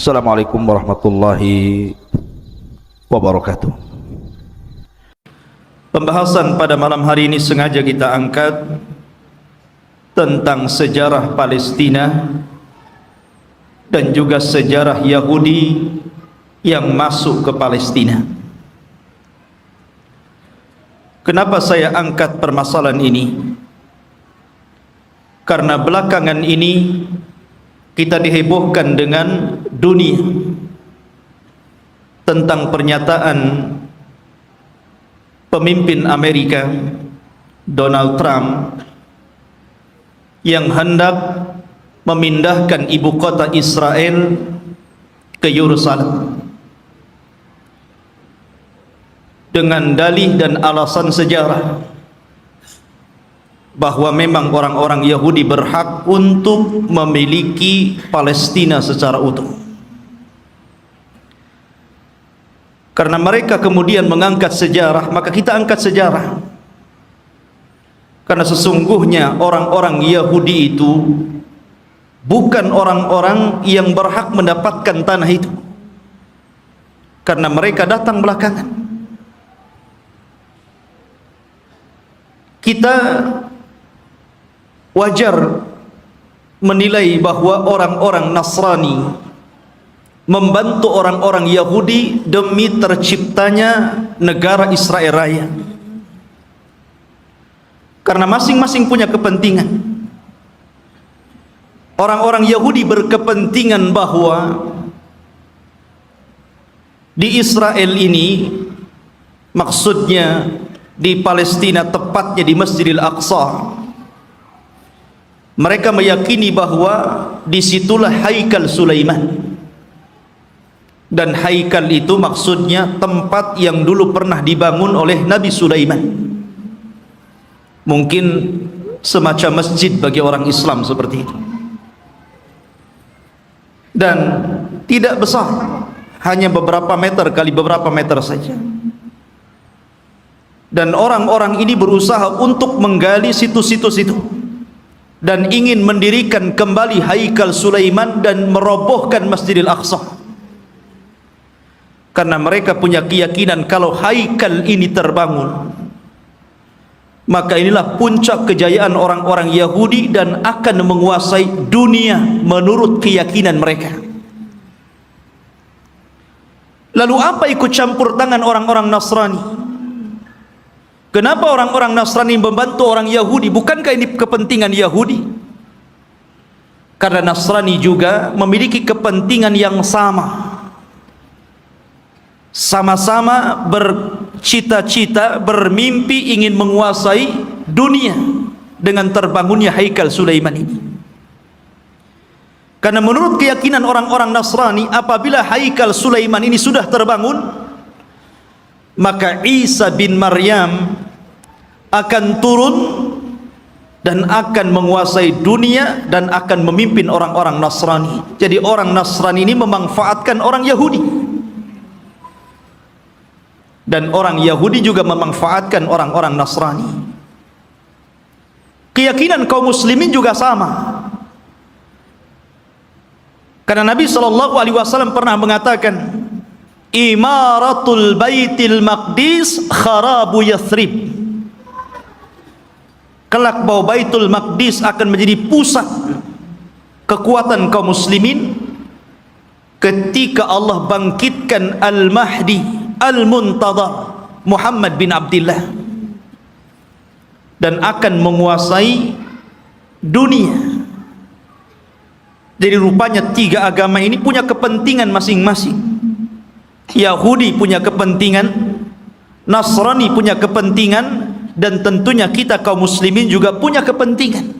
Assalamualaikum warahmatullahi wabarakatuh. Pembahasan pada malam hari ini sengaja kita angkat tentang sejarah Palestina dan juga sejarah Yahudi yang masuk ke Palestina. Kenapa saya angkat permasalahan ini? Karena belakangan ini kita dihebohkan dengan dunia tentang pernyataan pemimpin Amerika Donald Trump yang hendak memindahkan ibu kota Israel ke Yerusalem dengan dalih dan alasan sejarah bahwa memang orang-orang Yahudi berhak untuk memiliki Palestina secara utuh. Karena mereka kemudian mengangkat sejarah, maka kita angkat sejarah. Karena sesungguhnya orang-orang Yahudi itu bukan orang-orang yang berhak mendapatkan tanah itu, karena mereka datang belakangan. Kita wajar menilai bahwa orang-orang Nasrani membantu orang-orang Yahudi demi terciptanya negara Israel Raya, karena masing-masing punya kepentingan. Orang-orang Yahudi berkepentingan bahwa di Israel ini, maksudnya di Palestina, tepatnya di Masjidil Aqsa, mereka meyakini bahwa disitulah Haikal Sulaiman, dan Haikal itu maksudnya tempat yang dulu pernah dibangun oleh Nabi Sulaiman. Mungkin semacam masjid bagi orang Islam seperti itu, dan tidak besar, hanya beberapa meter kali beberapa meter saja. Dan orang-orang ini berusaha untuk menggali situs-situs itu dan ingin mendirikan kembali Haikal Sulaiman dan merobohkan Masjidil Aqsa, karena mereka punya keyakinan kalau Haikal ini terbangun, maka inilah puncak kejayaan orang-orang Yahudi dan akan menguasai dunia menurut keyakinan mereka. Lalu apa ikut campur tangan orang-orang Nasrani? Kenapa orang-orang Nasrani membantu orang Yahudi? Bukankah ini kepentingan Yahudi? Karena Nasrani juga memiliki kepentingan yang sama. Sama-sama bercita-cita, bermimpi ingin menguasai dunia dengan terbangunnya Haikal Sulaiman ini. Karena menurut keyakinan orang-orang Nasrani, apabila Haikal Sulaiman ini sudah terbangun, maka Isa bin Maryam akan turun dan akan menguasai dunia dan akan memimpin orang-orang Nasrani. Jadi orang Nasrani ini memanfaatkan orang Yahudi, dan orang Yahudi juga memanfaatkan orang-orang Nasrani. Keyakinan kaum muslimin juga sama, karena Nabi SAW pernah mengatakan, Imaratul Baitil Maqdis kharabu Yathrib. Kelak bahwa Baitul Maqdis akan menjadi pusat kekuatan kaum muslimin ketika Allah bangkitkan Al-Mahdi Al-Muntadhar Muhammad bin Abdullah, dan akan menguasai dunia. Jadi rupanya tiga agama ini punya kepentingan masing-masing. Yahudi punya kepentingan, Nasrani punya kepentingan, dan tentunya kita kaum muslimin juga punya kepentingan.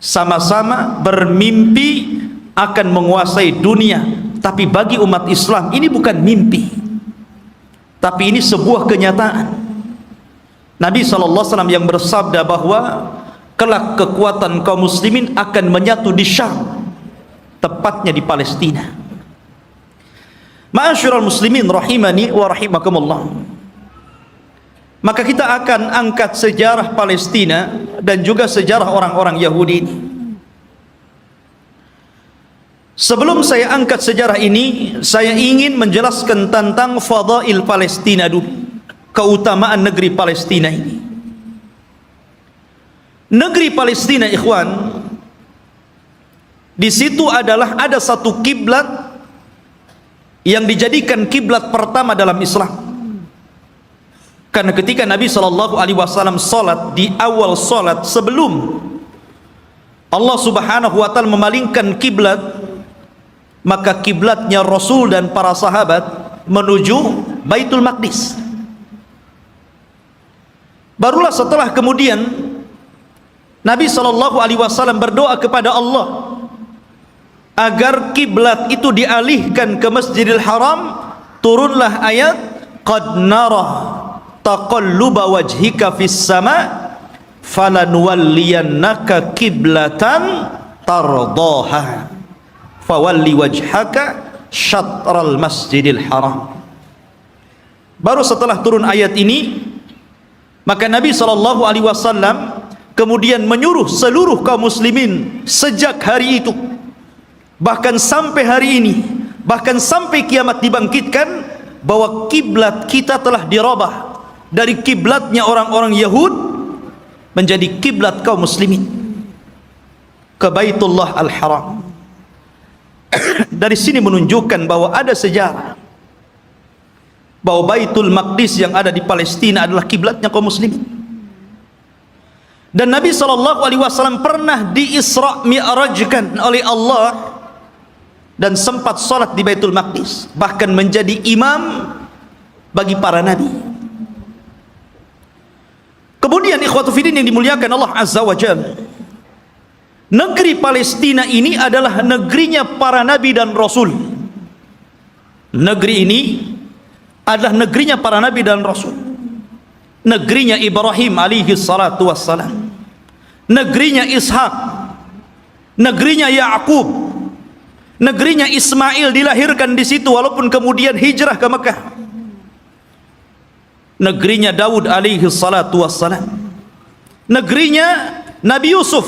Sama-sama bermimpi akan menguasai dunia, tapi bagi umat Islam ini bukan mimpi, tapi ini sebuah kenyataan. Nabi SAW yang bersabda bahwa kelak kekuatan kaum muslimin akan menyatu di Syam, tepatnya di Palestina. Ma'asyiral muslimin rahimani wa rahimakumullah. Maka kita akan angkat sejarah Palestina dan juga sejarah orang-orang Yahudi ini. Sebelum saya angkat sejarah ini, saya ingin menjelaskan tentang fadail Palestina dulu, keutamaan negeri Palestina ini. Negeri Palestina, ikhwan, di situ ada satu kiblat yang dijadikan kiblat pertama dalam Islam. Karena ketika Nabi SAW salat, di awal salat sebelum Allah Subhanahu wa taala memalingkan kiblat, maka kiblatnya Rasul dan para sahabat menuju Baitul Maqdis. Barulah setelah kemudian Nabi SAW berdoa kepada Allah agar kiblat itu dialihkan ke Masjidil Haram. Turunlah ayat, qad nara taqalluba wajhika fis sama falanuwalliyannaka kiblatan tardaha fawalli wajhaka syatral Masjidil Haram. Baru setelah turun ayat ini, maka Nabi SAW kemudian menyuruh seluruh kaum muslimin sejak hari itu, bahkan sampai hari ini, bahkan sampai kiamat dibangkitkan, bahwa kiblat kita telah dirubah dari kiblatnya orang-orang Yahud menjadi kiblat kaum muslimin ke Baitullah Al-Haram. Dari sini menunjukkan bahwa ada sejarah bahwa Baitul Maqdis yang ada di Palestina adalah kiblatnya kaum muslimin. Dan Nabi SAW pernah di-Isra Mi'rajkan oleh Allah dan sempat salat di Baitul Maqdis, bahkan menjadi imam bagi para nabi. Kemudian ikhwatu fiddin yang dimuliakan Allah Azza wa Jalla, negeri Palestina ini adalah negerinya para nabi dan rasul. Negeri ini adalah negerinya para nabi dan rasul. Negerinya Ibrahim alaihi salatu wassalam, negerinya Ishak, negerinya Ya'qub, negerinya Ismail dilahirkan di situ walaupun kemudian hijrah ke Mekah. Negerinya Daud alaihi salatu wassalam, negerinya Nabi Yusuf,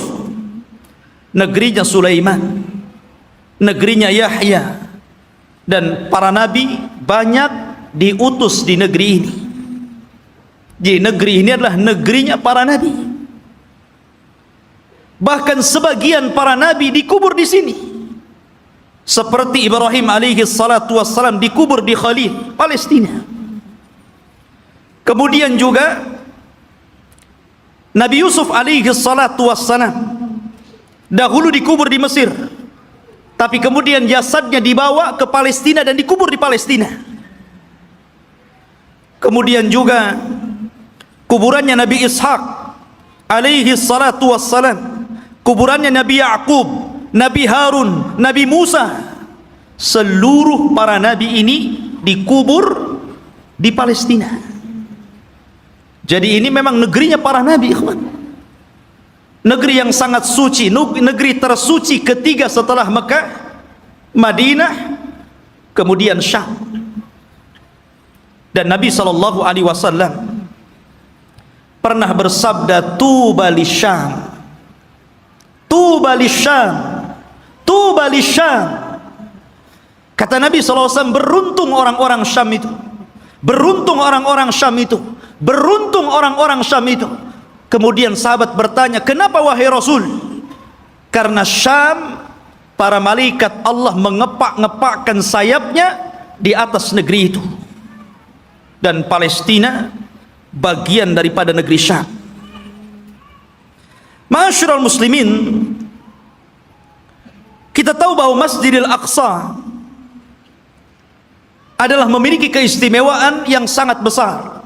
negerinya Sulaiman, negerinya Yahya, dan para nabi banyak diutus di negeri ini. Jadi negeri ini adalah negerinya para nabi. Bahkan sebagian para nabi dikubur di sini, seperti Ibrahim alaihi salatu wassalam dikubur di Khalil, Palestina. Kemudian juga Nabi Yusuf alaihi salatu wassalam dahulu dikubur di Mesir, tapi kemudian jasadnya dibawa ke Palestina dan dikubur di Palestina. Kemudian juga kuburannya Nabi Ishak alaihi salatu wassalam, kuburannya Nabi Ya'qub, Nabi Harun, Nabi Musa, seluruh para nabi ini dikubur di Palestina. Jadi ini memang negerinya para nabi, ikhwan. Negeri yang sangat suci, negeri tersuci ketiga setelah Mekah, Madinah, kemudian Syam. Dan Nabi SAW pernah bersabda, tuba lisyam, tuba lisyam, tuba lisyam. Kata Nabi SAW, beruntung orang-orang Syam itu, beruntung orang-orang Syam itu, beruntung orang-orang Syam itu. Kemudian sahabat bertanya, kenapa wahai Rasul? Karena Syam, para malaikat Allah mengepak-ngepakkan sayapnya di atas negeri itu, dan Palestina bagian daripada negeri Syam. Ma'asyiral muslimin, kita tahu bahwa Masjidil Aqsa adalah memiliki keistimewaan yang sangat besar.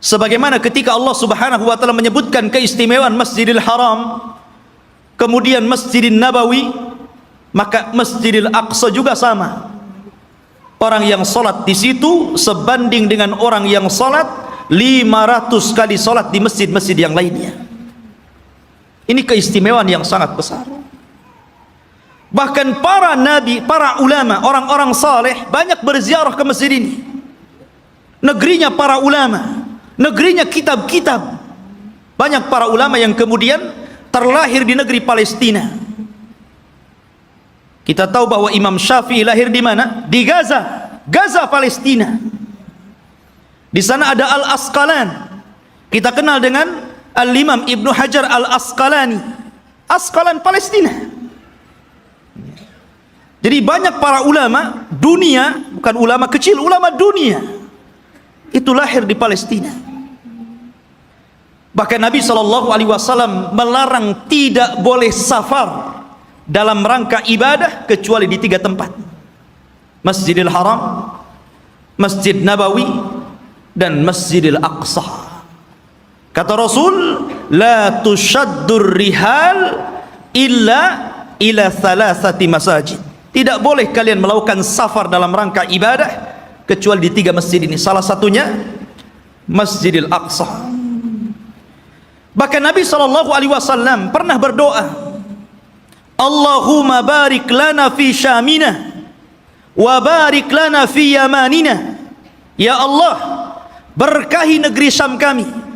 Sebagaimana ketika Allah Subhanahu wa taala menyebutkan keistimewaan Masjidil Haram, kemudian Masjidin Nabawi, maka Masjidil Aqsa juga sama. Orang yang salat di situ sebanding dengan orang yang salat 500 kali salat di masjid-masjid yang lainnya. Ini keistimewaan yang sangat besar. Bahkan para nabi, para ulama, orang-orang saleh banyak berziarah ke masjid ini. Negerinya para ulama, negerinya kitab-kitab. Banyak para ulama yang kemudian terlahir di negeri Palestina. Kita tahu bahwa Imam Syafi'i lahir di mana? Di Gaza, Gaza Palestina. Di sana ada Al-Asqalan. Kita kenal dengan Al-Imam Ibnu Hajar Al-Asqalani. Asqalan Palestina. Jadi banyak para ulama dunia, bukan ulama kecil, ulama dunia, itu lahir di Palestina. Bahkan Nabi SAW melarang tidak boleh safar dalam rangka ibadah kecuali di 3 tempat: Masjidil Haram, Masjid Nabawi, dan Masjidil Aqsa. Kata Rasul, la tushaddur rihal illa ila thalathati masajid. Tidak boleh kalian melakukan safar dalam rangka ibadah kecuali di 3 masjid ini. Salah satunya Masjidil Aqsa. Bahkan Nabi SAW pernah berdoa, Allahumma barik lana fi syamina wa barik lana fi yamanina. Ya Allah, berkahi negeri Syam kami.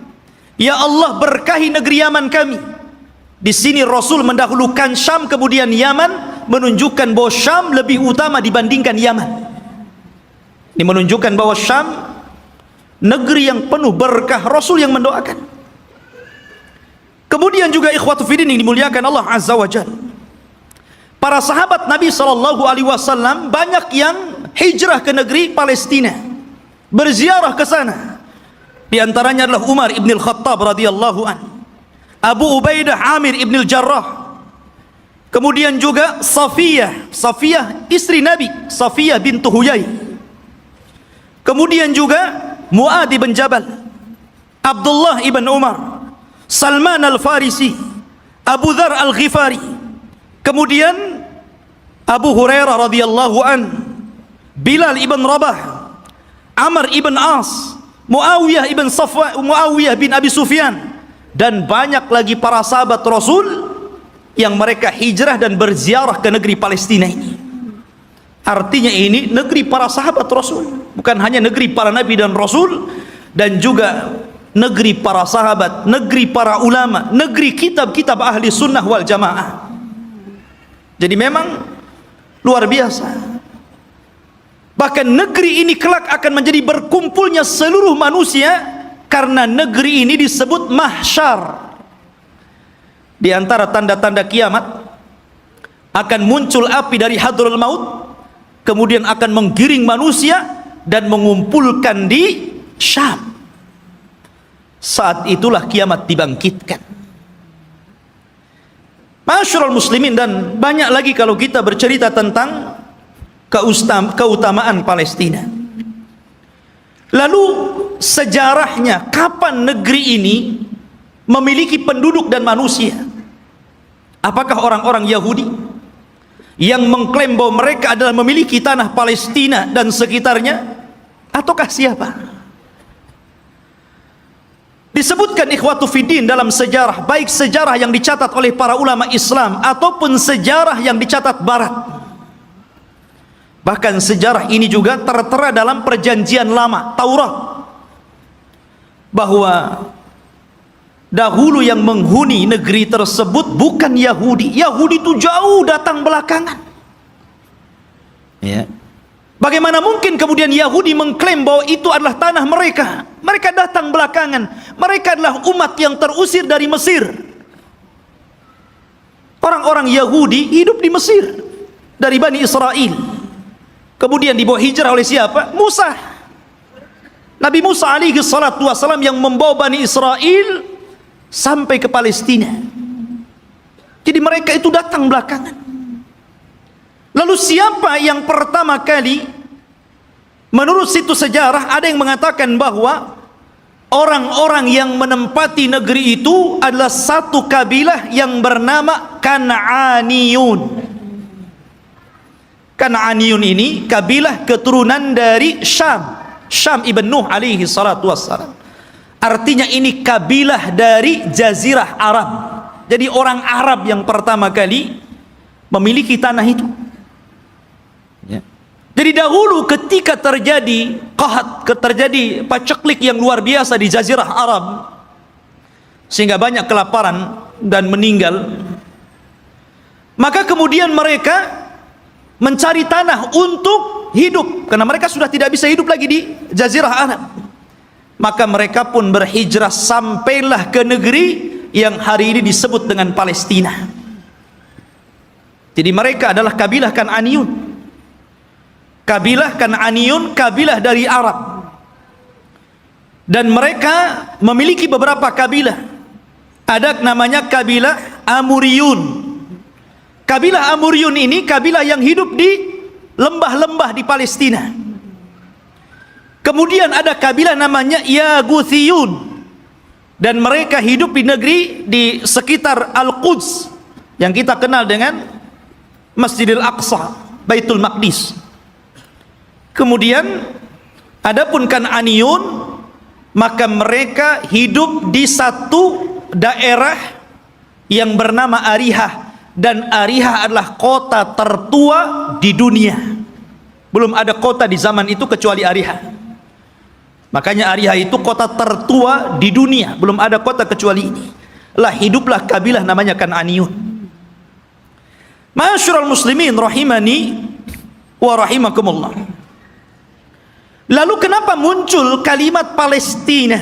Ya Allah, berkahi negeri Yaman kami. Di sini Rasul mendahulukan Syam kemudian Yaman, menunjukkan bahwa Syam lebih utama dibandingkan Yaman. Ini menunjukkan bahwa Syam negeri yang penuh berkah. Rasul yang mendoakan. Kemudian juga ikhwatu fiddin yang dimuliakan Allah Azza wa Jalla, para sahabat Nabi SAW banyak yang hijrah ke negeri Palestina, berziarah ke sana. Di antaranya adalah Umar ibn al-Khattab radhiyallahu an, Abu Ubaidah Amir ibn al-Jarrah, kemudian juga Safiyah istri Nabi, Safiyah bintu Huyai, kemudian juga Mu'adh ibn Jabal, Abdullah ibn Umar, Salman al-Farisi, Abu Dhar al-Ghifari, kemudian Abu Hurairah radhiyallahu an, Bilal ibn Rabah, Amr ibn As, Muawiyah bin Abi Sufyan, dan banyak lagi para sahabat Rasul yang mereka hijrah dan berziarah ke negeri Palestina ini. Artinya ini negeri para sahabat Rasul, bukan hanya negeri para nabi dan rasul, dan juga negeri para sahabat, negeri para ulama, negeri kitab-kitab ahli sunnah wal jamaah. Jadi memang luar biasa. Bahkan negeri ini kelak akan menjadi berkumpulnya seluruh manusia, karena negeri ini disebut mahsyar. Di antara tanda-tanda kiamat, akan muncul api dari Hadraul Maut, kemudian akan menggiring manusia dan mengumpulkan di Syam. Saat itulah kiamat dibangkitkan. Masyarul muslimin, dan banyak lagi kalau kita bercerita tentang keutamaan Palestina. Lalu sejarahnya, kapan negeri ini memiliki penduduk dan manusia? Apakah orang-orang Yahudi yang mengklaim bahwa mereka adalah memiliki tanah Palestina dan sekitarnya, ataukah siapa? Disebutkan ikhwatu fiddin dalam sejarah, baik sejarah yang dicatat oleh para ulama Islam ataupun sejarah yang dicatat Barat. Bahkan sejarah ini juga tertera dalam perjanjian lama, Taurat, bahwa dahulu yang menghuni negeri tersebut bukan Yahudi. Yahudi itu jauh datang belakangan. Ya. Bagaimana mungkin kemudian Yahudi mengklaim bahwa itu adalah tanah mereka? Mereka datang belakangan. Mereka adalah umat yang terusir dari Mesir. Orang-orang Yahudi hidup di Mesir dari Bani Israel. Kemudian dibawa hijrah oleh siapa? Musa. Nabi Musa alaihi salatu wassalam yang membawa Bani Israel sampai ke Palestina. Jadi mereka itu datang belakangan. Lalu siapa yang pertama kali, menurut situs sejarah ada yang mengatakan bahwa orang-orang yang menempati negeri itu adalah satu kabilah yang bernama Kan'aniyun. Kan'aniyun ini kabilah keturunan dari Syam ibn Nuh alaihi salatu wassalam. Artinya ini kabilah dari Jazirah Arab. Jadi orang Arab yang pertama kali memiliki tanah itu. Jadi dahulu ketika terjadi terjadi paceklik yang luar biasa di Jazirah Arab, sehingga banyak kelaparan dan meninggal, maka kemudian mereka mencari tanah untuk hidup, karena mereka sudah tidak bisa hidup lagi di Jazirah Arab. Maka mereka pun berhijrah sampailah ke negeri yang hari ini disebut dengan Palestina. Jadi mereka adalah kabilah Kan'aniyun. Kabilah Kan'aniyun, kabilah dari Arab. Dan mereka memiliki beberapa kabilah. Ada namanya kabilah Amuriyun. Kabilah Amuriyun ini kabilah yang hidup di lembah-lembah di Palestina. Kemudian ada kabilah namanya Yaguthiyun. Dan mereka hidup di negeri di sekitar Al-Quds, yang kita kenal dengan Masjidil Aqsa, Baitul Maqdis. Kemudian adapun Kan'aniyun, maka mereka hidup di satu daerah yang bernama Arihah, dan Arihah adalah kota tertua di dunia. Belum ada kota di zaman itu kecuali Arihah. Makanya Arihah itu kota tertua di dunia, belum ada kota kecuali ini. Lah hiduplah kabilah namanya Kan'aniyun. Ma'asyiral muslimin rahimani wa rahimakumullah. Lalu kenapa muncul kalimat Palestina?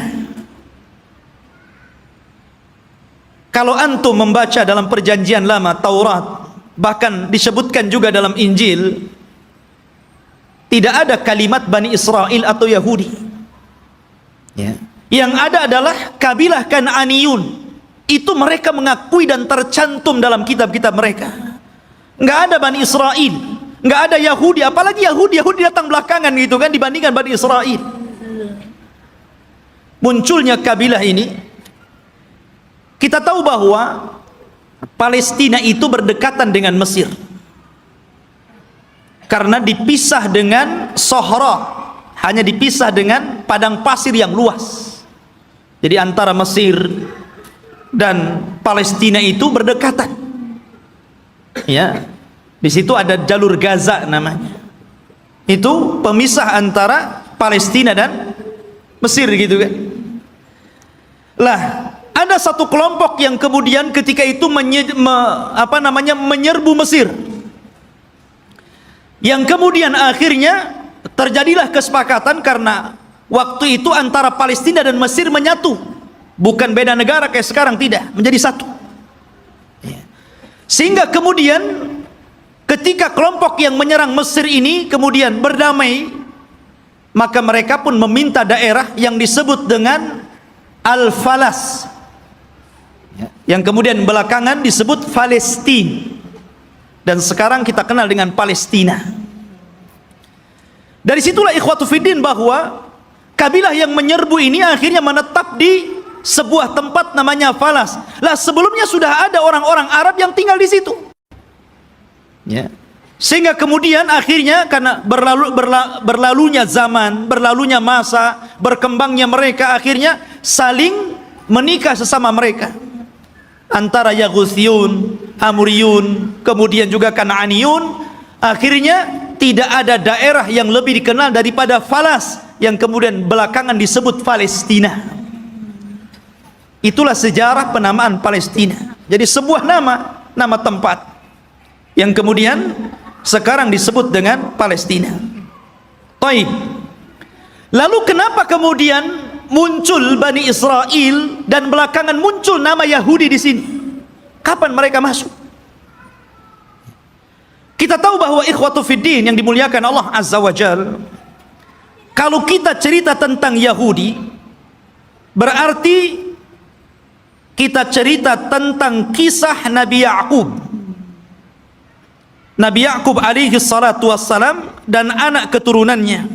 Kalau antum membaca dalam perjanjian lama Taurat, bahkan disebutkan juga dalam Injil, tidak ada kalimat Bani Israel atau Yahudi. Yang ada adalah kabilah Kan'aniyun. Itu mereka mengakui dan tercantum dalam kitab-kitab mereka. Nggak ada Bani Israel, nggak ada Yahudi, apalagi Yahudi datang belakangan gitu kan dibandingkan Bani Israel. Munculnya kabilah ini, kita tahu bahwa Palestina itu berdekatan dengan Mesir, karena dipisah dengan Sohra, hanya dipisah dengan padang pasir yang luas. Jadi antara Mesir dan Palestina itu berdekatan. Ya, di situ ada jalur Gaza namanya. Itu pemisah antara Palestina dan Mesir gitu kan. Lah, ada satu kelompok yang kemudian ketika itu menyerbu Mesir. Yang kemudian akhirnya terjadilah kesepakatan, karena waktu itu antara Palestina dan Mesir menyatu. Bukan beda negara kayak sekarang, tidak, menjadi satu. Sehingga kemudian ketika kelompok yang menyerang Mesir ini kemudian berdamai, maka mereka pun meminta daerah yang disebut dengan Al-Falas, yang kemudian belakangan disebut Palestina, dan sekarang kita kenal dengan Palestina. Dari situlah ikhwatu fiddin bahwa kabilah yang menyerbu ini akhirnya menetap di sebuah tempat namanya Falas. Lah sebelumnya sudah ada orang-orang Arab yang tinggal di situ. Ya. Sehingga kemudian akhirnya karena berlalunya zaman, berlalunya masa, berkembangnya mereka, akhirnya saling menikah sesama mereka. Antara Yaguthiyun, Amuriyun, kemudian juga Kan'aniyun. Akhirnya tidak ada daerah yang lebih dikenal daripada Falas, yang kemudian belakangan disebut Palestina. Itulah sejarah penamaan Palestina. Jadi sebuah nama tempat yang kemudian sekarang disebut dengan Palestina. Taib. Lalu kenapa kemudian muncul Bani Israel dan belakangan muncul nama Yahudi di sini? Kapan mereka masuk? Kita tahu bahwa ikhwatu fiddin yang dimuliakan Allah Azza wa Jal, kalau kita cerita tentang Yahudi, berarti kita cerita tentang kisah Nabi Ya'qub. Nabi Ya'qub alaihi salatu wassalam dan anak keturunannya.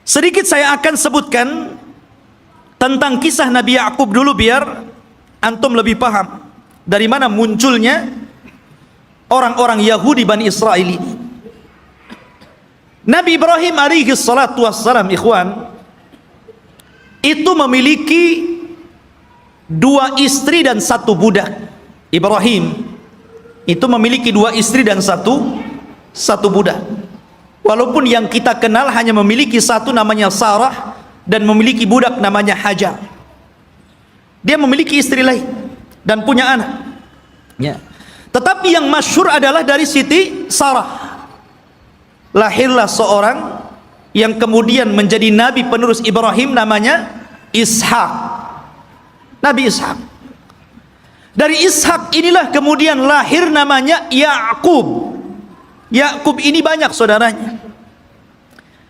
Sedikit saya akan sebutkan tentang kisah Nabi Yakub dulu biar antum lebih paham dari mana munculnya orang-orang Yahudi Bani Israel ini. Nabi Ibrahim alaihi salatu wassalam, ikhwan, itu memiliki 2 istri dan 1 budak. Ibrahim itu memiliki 2 istri dan satu budak. Walaupun yang kita kenal hanya memiliki 1 namanya Sarah dan memiliki budak namanya Hajar. Dia memiliki istri lain dan punya anak. Ya. Tetapi yang masyhur adalah dari Siti Sarah. Lahirlah seorang yang kemudian menjadi nabi penerus Ibrahim, namanya Ishak. Nabi Ishak. Dari Ishak inilah kemudian lahir namanya Yakub. Yakub ini banyak saudaranya,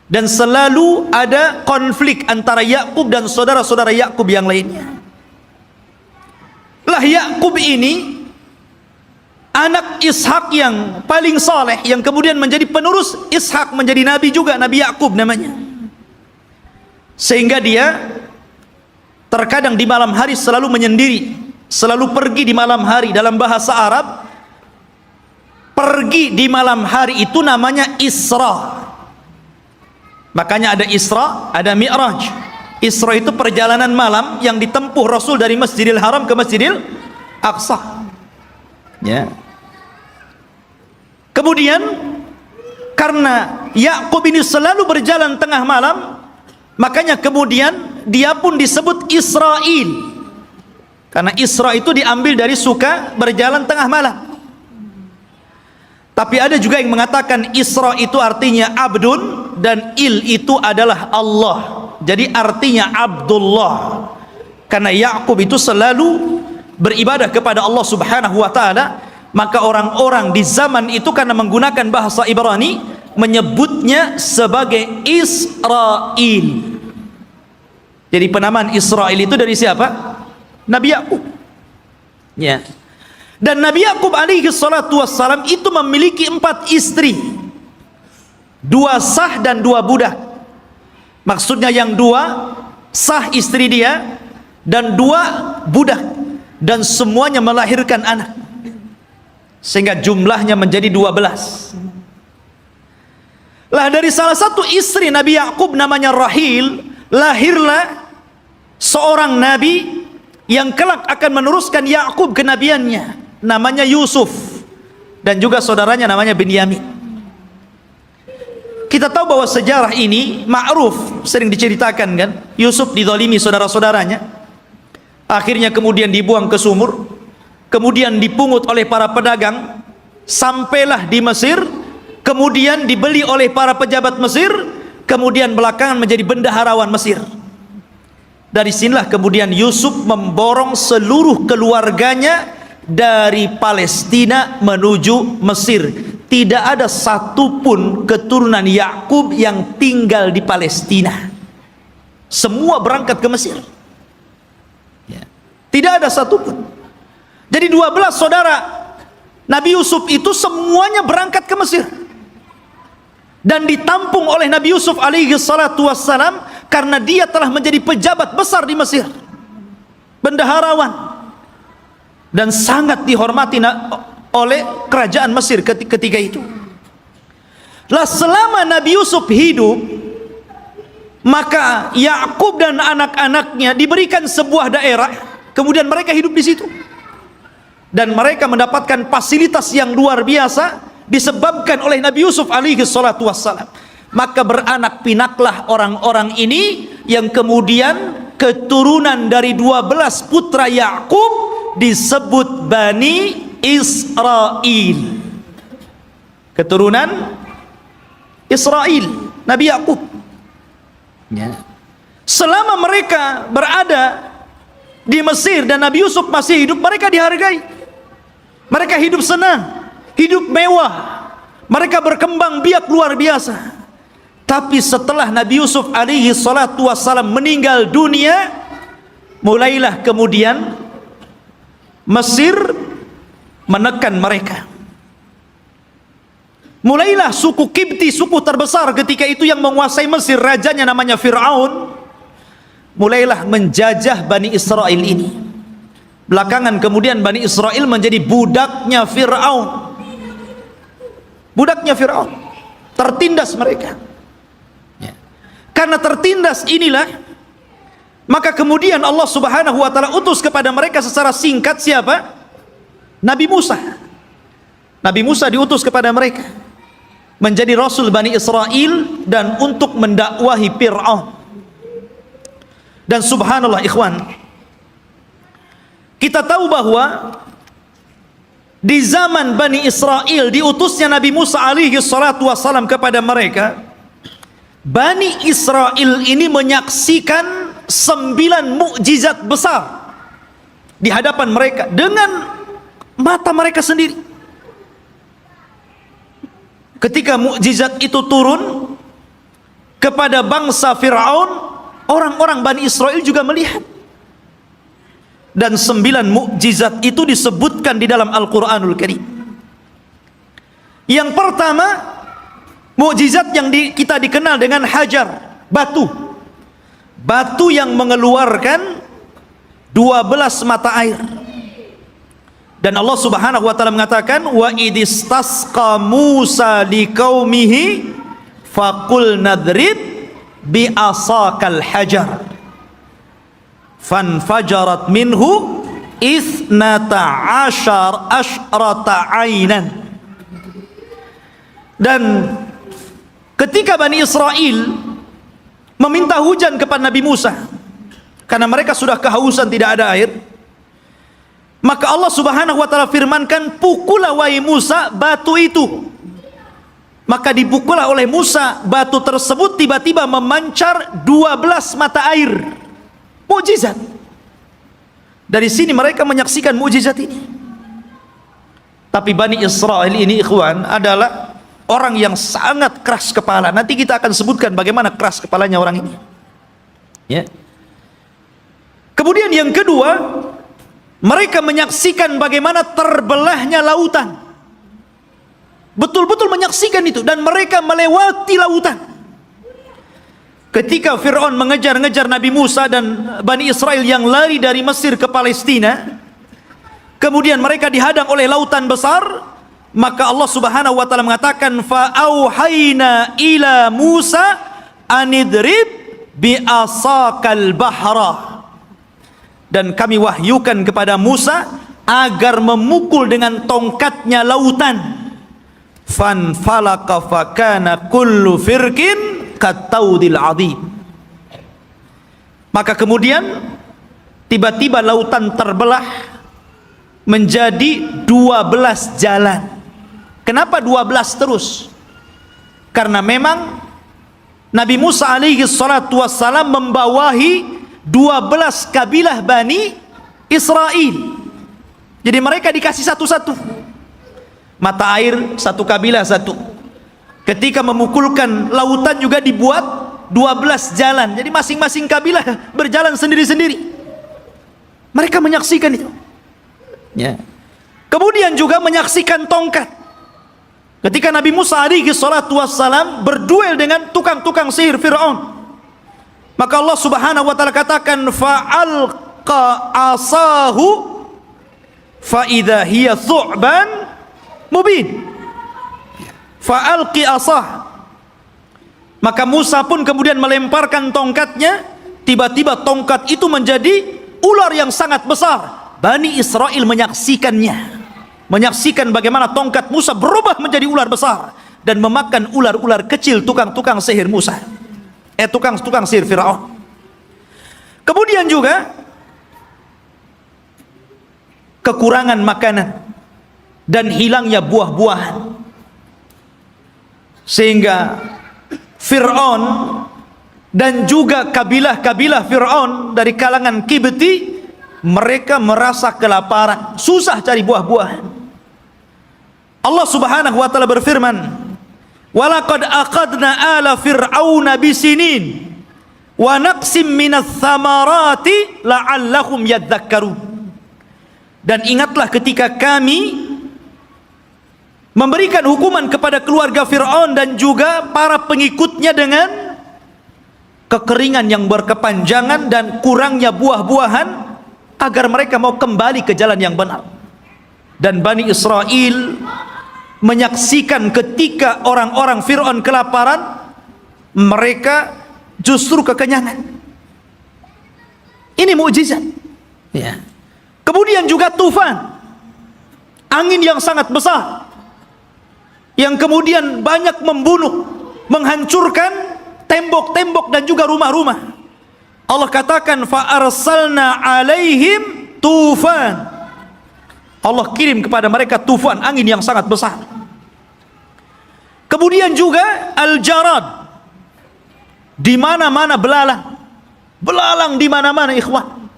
dan selalu ada konflik antara Yakub dan saudara-saudara Yakub yang lainnya. Lah Yakub ini anak Ishak yang paling saleh, yang kemudian menjadi penerus Ishak, menjadi nabi juga, Nabi Yakub namanya. Sehingga dia terkadang di malam hari selalu menyendiri, selalu pergi di malam hari. Dalam bahasa Arab, pergi di malam hari itu namanya Isra. Makanya ada Isra, ada Mi'raj. Isra itu perjalanan malam yang ditempuh Rasul dari Masjidil Haram ke Masjidil Aqsa. Ya. Kemudian karena Yakub ini selalu berjalan tengah malam, makanya kemudian dia pun disebut Israel. Karena Isra itu diambil dari suka berjalan tengah malam. Tapi ada juga yang mengatakan Isra itu artinya abdun dan il itu adalah Allah. Jadi artinya Abdullah. Karena Yakub itu selalu beribadah kepada Allah Subhanahu wa taala, maka orang-orang di zaman itu karena menggunakan bahasa Ibrani menyebutnya sebagai Israel. Jadi penamaan Israel itu dari siapa? Nabi Yakub. Ya. Dan Nabi Yakub alaihi salatu wassalam itu memiliki 4 istri, 2 sah dan 2 budak. Maksudnya yang 2 sah istri dia dan 2 budak, dan semuanya melahirkan anak, sehingga jumlahnya menjadi 12. Lah dari salah satu istri Nabi Yakub namanya Rahil, lahirlah seorang nabi yang kelak akan meneruskan Yakub kenabiannya, namanya Yusuf, dan juga saudaranya namanya Binyamin. Kita tahu bahwa sejarah ini ma'ruf, sering diceritakan kan. Yusuf dizalimi saudara-saudaranya, akhirnya kemudian dibuang ke sumur, kemudian dipungut oleh para pedagang, sampailah di Mesir, kemudian dibeli oleh para pejabat Mesir, kemudian belakangan menjadi bendaharawan Mesir. Dari sinilah kemudian Yusuf memborong seluruh keluarganya dari Palestina menuju Mesir. Tidak ada satupun keturunan Yakub yang tinggal di Palestina. Semua berangkat ke Mesir. Ya. Tidak ada satupun. Jadi 12 saudara Nabi Yusuf itu semuanya berangkat ke Mesir, dan ditampung oleh Nabi Yusuf alaihi salatu wassalam karena dia telah menjadi pejabat besar di Mesir, bendaharawan, dan sangat dihormati oleh kerajaan Mesir ketika itu. Lah selama Nabi Yusuf hidup, maka Yakub dan anak-anaknya diberikan sebuah daerah, kemudian mereka hidup di situ, dan mereka mendapatkan fasilitas yang luar biasa disebabkan oleh Nabi Yusuf alaihi salatu wassalam. Maka beranak pinaklah orang-orang ini yang kemudian keturunan dari 12 putra Yakub disebut Bani Israel. Keturunan Israel, Nabi Yakub. Ya. Selama mereka berada di Mesir dan Nabi Yusuf masih hidup, mereka dihargai. Mereka hidup senang, hidup mewah, mereka berkembang biak luar biasa. Tapi setelah Nabi Yusuf alaihi salatu wassalam meninggal dunia, mulailah kemudian Mesir menekan mereka. Mulailah suku Kipti, suku terbesar ketika itu yang menguasai Mesir, rajanya namanya Fir'aun, mulailah menjajah Bani Israel ini. Belakangan kemudian Bani Israel menjadi budaknya Fir'aun. Budaknya Fir'aun, tertindas mereka. Karena tertindas inilah, maka kemudian Allah Subhanahu wa ta'ala utus kepada mereka secara singkat siapa? Nabi Musa. Nabi Musa diutus kepada mereka menjadi Rasul Bani Israel dan untuk mendakwahi Fir'aun. Dan subhanallah ikhwan, kita tahu bahwa di zaman Bani Israel diutusnya Nabi Musa alaihi salatu wassalam kepada mereka, Bani Israel ini menyaksikan 9 mukjizat besar di hadapan mereka dengan mata mereka sendiri. Ketika mukjizat itu turun kepada bangsa Fir'aun, orang-orang Bani Israel juga melihat. Dan 9 mukjizat itu disebutkan di dalam Al-Quranul Karim. Yang pertama, mukjizat yang kita dikenal dengan hajar, batu. Batu yang mengeluarkan 12 mata air. Dan Allah Subhanahu wa ta'ala mengatakan, wa idistasqa Musa liqaumihi faqul nadrib bi asakal hajar fanfajarat minhu ithnata asyrata ainan. Dan ketika Bani Israel meminta hujan kepada Nabi Musa karena mereka sudah kehausan, tidak ada air, maka Allah Subhanahu wa ta'ala firmankan, pukullah wahai Musa batu itu. Maka dipukullah oleh Musa batu tersebut, tiba-tiba memancar 12 mata air. Mukjizat. Dari sini mereka menyaksikan mukjizat ini. Tapi Bani Israel ini ikhwan adalah orang yang sangat keras kepala. Nanti kita akan sebutkan bagaimana keras kepalanya orang ini. Ya. Kemudian yang kedua, mereka menyaksikan bagaimana terbelahnya lautan. Betul-betul menyaksikan itu, dan mereka melewati lautan. Ketika Fir'aun mengejar-ngejar Nabi Musa dan Bani Israel yang lari dari Mesir ke Palestina, kemudian mereka dihadang oleh lautan besar, maka Allah Subhanahu wa ta'ala mengatakan, fa'auhayna ila Musa anidrib bi'asakal bahra. Dan kami wahyukan kepada Musa agar memukul dengan tongkatnya lautan. Fanfalaka fakana kullu firqin kataudil adhim. Maka kemudian tiba-tiba lautan terbelah menjadi 12 jalan. Kenapa 12 terus? Karena memang Nabi Musa alaihi salatu wassalam membawahi 12 kabilah Bani Israel. Jadi mereka dikasih satu-satu mata air, satu kabilah satu. Ketika memukulkan lautan juga dibuat 12 jalan. Jadi masing-masing kabilah berjalan sendiri-sendiri. Mereka menyaksikan itu. Ya. Kemudian juga menyaksikan tongkat. Ketika Nabi Musa alaihi salatu wassalam berduel dengan tukang-tukang sihir Fir'aun, maka Allah Subhanahu wa ta'ala katakan, fa'alqa asahu fa idza hiya thu'ban mubin. Fa'alqi asah. Maka Musa pun kemudian melemparkan tongkatnya, tiba-tiba tongkat itu menjadi ular yang sangat besar. Bani Israel menyaksikannya, menyaksikan bagaimana tongkat Musa berubah menjadi ular besar dan memakan ular-ular kecil tukang-tukang sihir Musa. Tukang-tukang sihir Fir'aun. Kemudian juga kekurangan makanan dan hilangnya buah-buahan, sehingga Fir'aun dan juga kabilah-kabilah Fir'aun dari kalangan Kibti, mereka merasa kelaparan, susah cari buah-buahan. Allah Subhanahu wa ta'ala berfirman, walaqad aqadna ala fir'auna bisinin wa naqsim minats thamarati la'allahum yadhakkarun. Dan ingatlah ketika kami memberikan hukuman kepada keluarga Fir'aun dan juga para pengikutnya dengan kekeringan yang berkepanjangan dan kurangnya buah-buahan, agar mereka mau kembali ke jalan yang benar. Dan Bani Israel menyaksikan ketika orang-orang Fir'aun kelaparan, mereka justru kekenyangan. Ini mukjizat. Ya. Kemudian juga tufan, angin yang sangat besar, yang kemudian banyak membunuh, menghancurkan tembok-tembok dan juga rumah-rumah. Allah katakan fa arsalna alaihim tufan. Allah kirim kepada mereka tufan, angin yang sangat besar. Kemudian juga al-jarad, di mana-mana belalang. Belalang di mana-mana, ikhwan.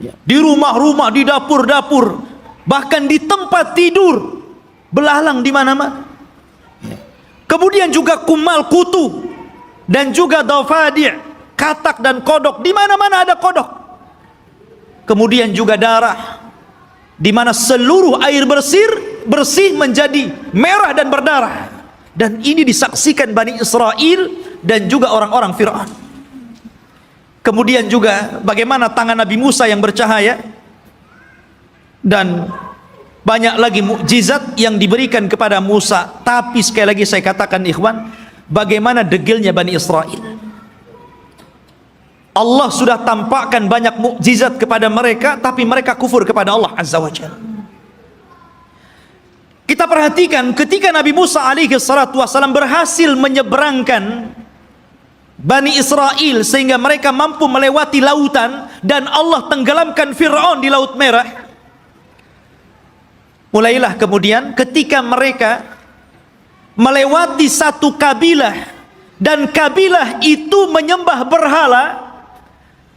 Di rumah-rumah, di dapur-dapur, bahkan di tempat tidur, belalang di mana-mana. Kemudian juga kumal kutu dan juga dafadi', katak dan kodok, di mana-mana ada kodok. Kemudian juga darah, di mana seluruh air bersih menjadi merah dan berdarah. Dan ini disaksikan Bani Israel dan juga orang-orang Fir'aun. Kemudian juga bagaimana tangan Nabi Musa yang bercahaya, dan banyak lagi mukjizat yang diberikan kepada Musa. Tapi sekali lagi saya katakan, ikhwan, bagaimana degilnya Bani Israel. Allah sudah tampakkan banyak mukjizat kepada mereka, tapi mereka kufur kepada Allah Azza wa Jalla. Kita perhatikan ketika Nabi Musa alaihi salatu wassalam berhasil menyeberangkan Bani Israel sehingga mereka mampu melewati lautan, dan Allah tenggelamkan Fir'aun di Laut Merah. Mulailah kemudian ketika mereka melewati satu kabilah, dan kabilah itu menyembah berhala,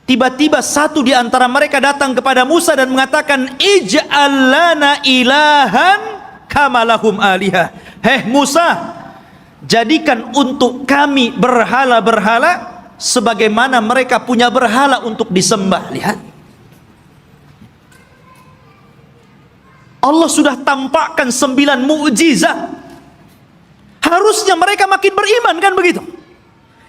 tiba-tiba satu di antara mereka datang kepada Musa dan mengatakan, ij'al lana ilahan kama lahum alihah. Hei Musa, jadikan untuk kami berhala-berhala sebagaimana mereka punya berhala untuk disembah. Lihat, Allah sudah tampakkan 9 mukjizat. Harusnya mereka makin beriman, kan begitu?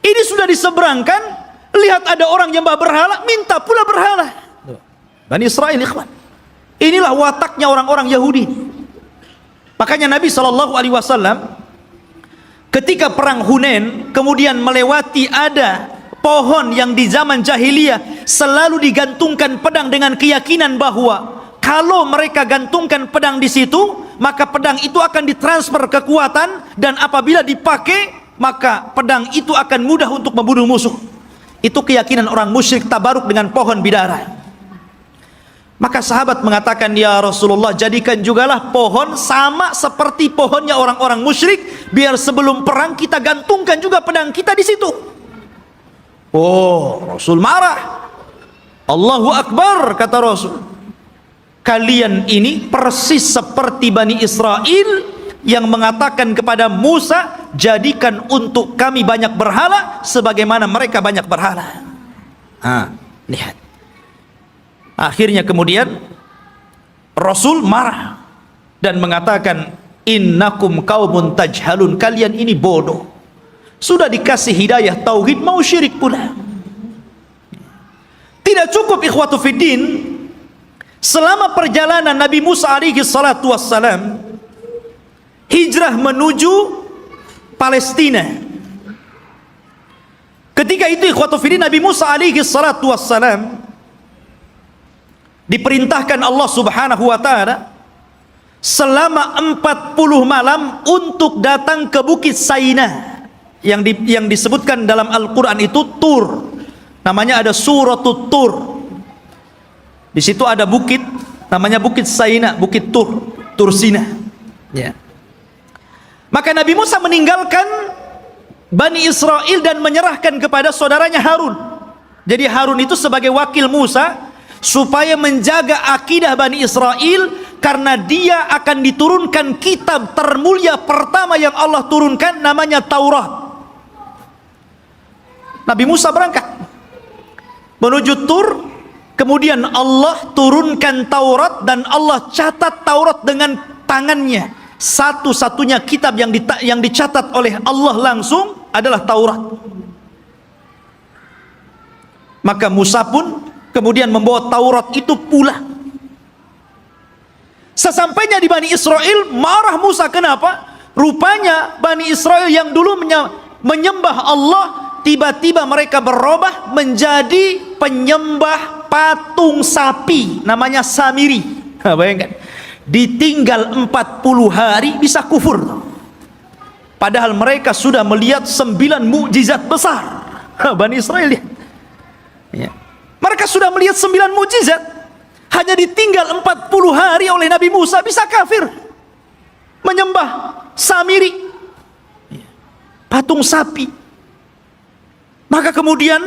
Ini sudah diseberangkan. Lihat ada orang yang berhala, minta pula berhala. Bani Israel, ikhwan. Inilah wataknya orang-orang Yahudi. Makanya Nabi SAW ketika perang Hunain, kemudian melewati ada pohon yang di zaman jahiliyah selalu digantungkan pedang dengan keyakinan bahwa kalau mereka gantungkan pedang di situ, maka pedang itu akan ditransfer kekuatan, dan apabila dipakai, maka pedang itu akan mudah untuk membunuh musuh. Itu keyakinan orang musyrik tabaruk dengan pohon bidara. Maka sahabat mengatakan, ya Rasulullah, jadikan jugalah pohon sama seperti pohonnya orang-orang musyrik, biar sebelum perang kita gantungkan juga pedang kita di situ. Oh, Rasul marah. Allahu Akbar, kata Rasul. Kalian ini persis seperti Bani Israel yang mengatakan kepada Musa, jadikan untuk kami banyak berhala sebagaimana mereka banyak berhala. Lihat. Akhirnya kemudian Rasul marah dan mengatakan, innakum qaumun tajhalun, kalian ini bodoh. Sudah dikasih hidayah tauhid mau syirik pula. Tidak cukup ikhwatu fiddin, selama perjalanan Nabi Musa alaihi salatu wassalam hijrah menuju Palestina. Ketika itu ikhwatu fiddin, Nabi Musa alaihi salatu wassalam diperintahkan Allah Subhanahu wa taala selama 40 malam untuk datang ke Bukit Saina yang disebutkan dalam Al-Qur'an itu Tur. Namanya ada Suratut Tur. Di situ ada bukit namanya Bukit Saina, Bukit Tur, Tur Sina. Ya. Maka Nabi Musa meninggalkan Bani Israel dan menyerahkan kepada saudaranya Harun. Jadi Harun itu sebagai wakil Musa supaya menjaga akidah Bani Israel, karena dia akan diturunkan kitab termulia pertama yang Allah turunkan, namanya Taurat. Nabi Musa berangkat menuju Tur, kemudian Allah turunkan Taurat, dan Allah catat Taurat dengan tangannya. Satu-satunya kitab yang dicatat oleh Allah langsung adalah Taurat. Maka Musa pun kemudian membawa Taurat itu pula. Sesampainya di Bani Israel, marah Musa. Kenapa? Rupanya Bani Israel yang dulu menyembah Allah, tiba-tiba mereka berubah menjadi penyembah patung sapi, namanya Samiri. Bayangkan, ditinggal 40 hari bisa kufur. Padahal mereka sudah melihat 9 mukjizat besar. Bani Israel lihat. Ya. Mereka sudah melihat 9 mukjizat. Hanya ditinggal 40 hari oleh Nabi Musa bisa kafir. Menyembah Samiri, patung sapi. Maka kemudian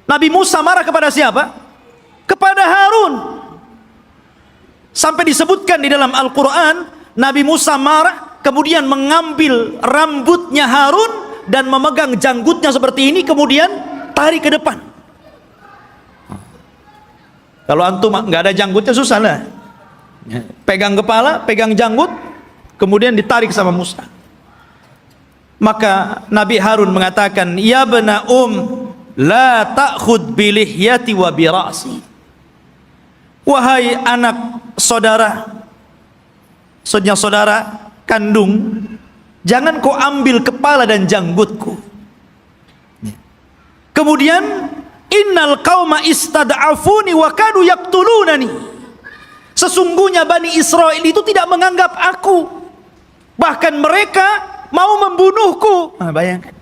Nabi Musa marah kepada siapa? Kepada Harun. Sampai disebutkan di dalam Al-Quran, Nabi Musa marah, kemudian mengambil rambutnya Harun dan memegang janggutnya seperti ini, kemudian tarik ke depan. Kalau antum nggak ada janggutnya susah lah. Pegang kepala, pegang janggut, kemudian ditarik sama Musa. Maka Nabi Harun mengatakan, ya bena la ta'khud bilihyati wa birasi. Wahai anak saudara, saudara kandung, jangan kau ambil kepala dan janggutku. Kemudian, innal qauma istad'afuni wa kadu yaqtulunani. Sesungguhnya Bani Israel itu tidak menganggap aku, bahkan mereka mau membunuhku. Bayangkan,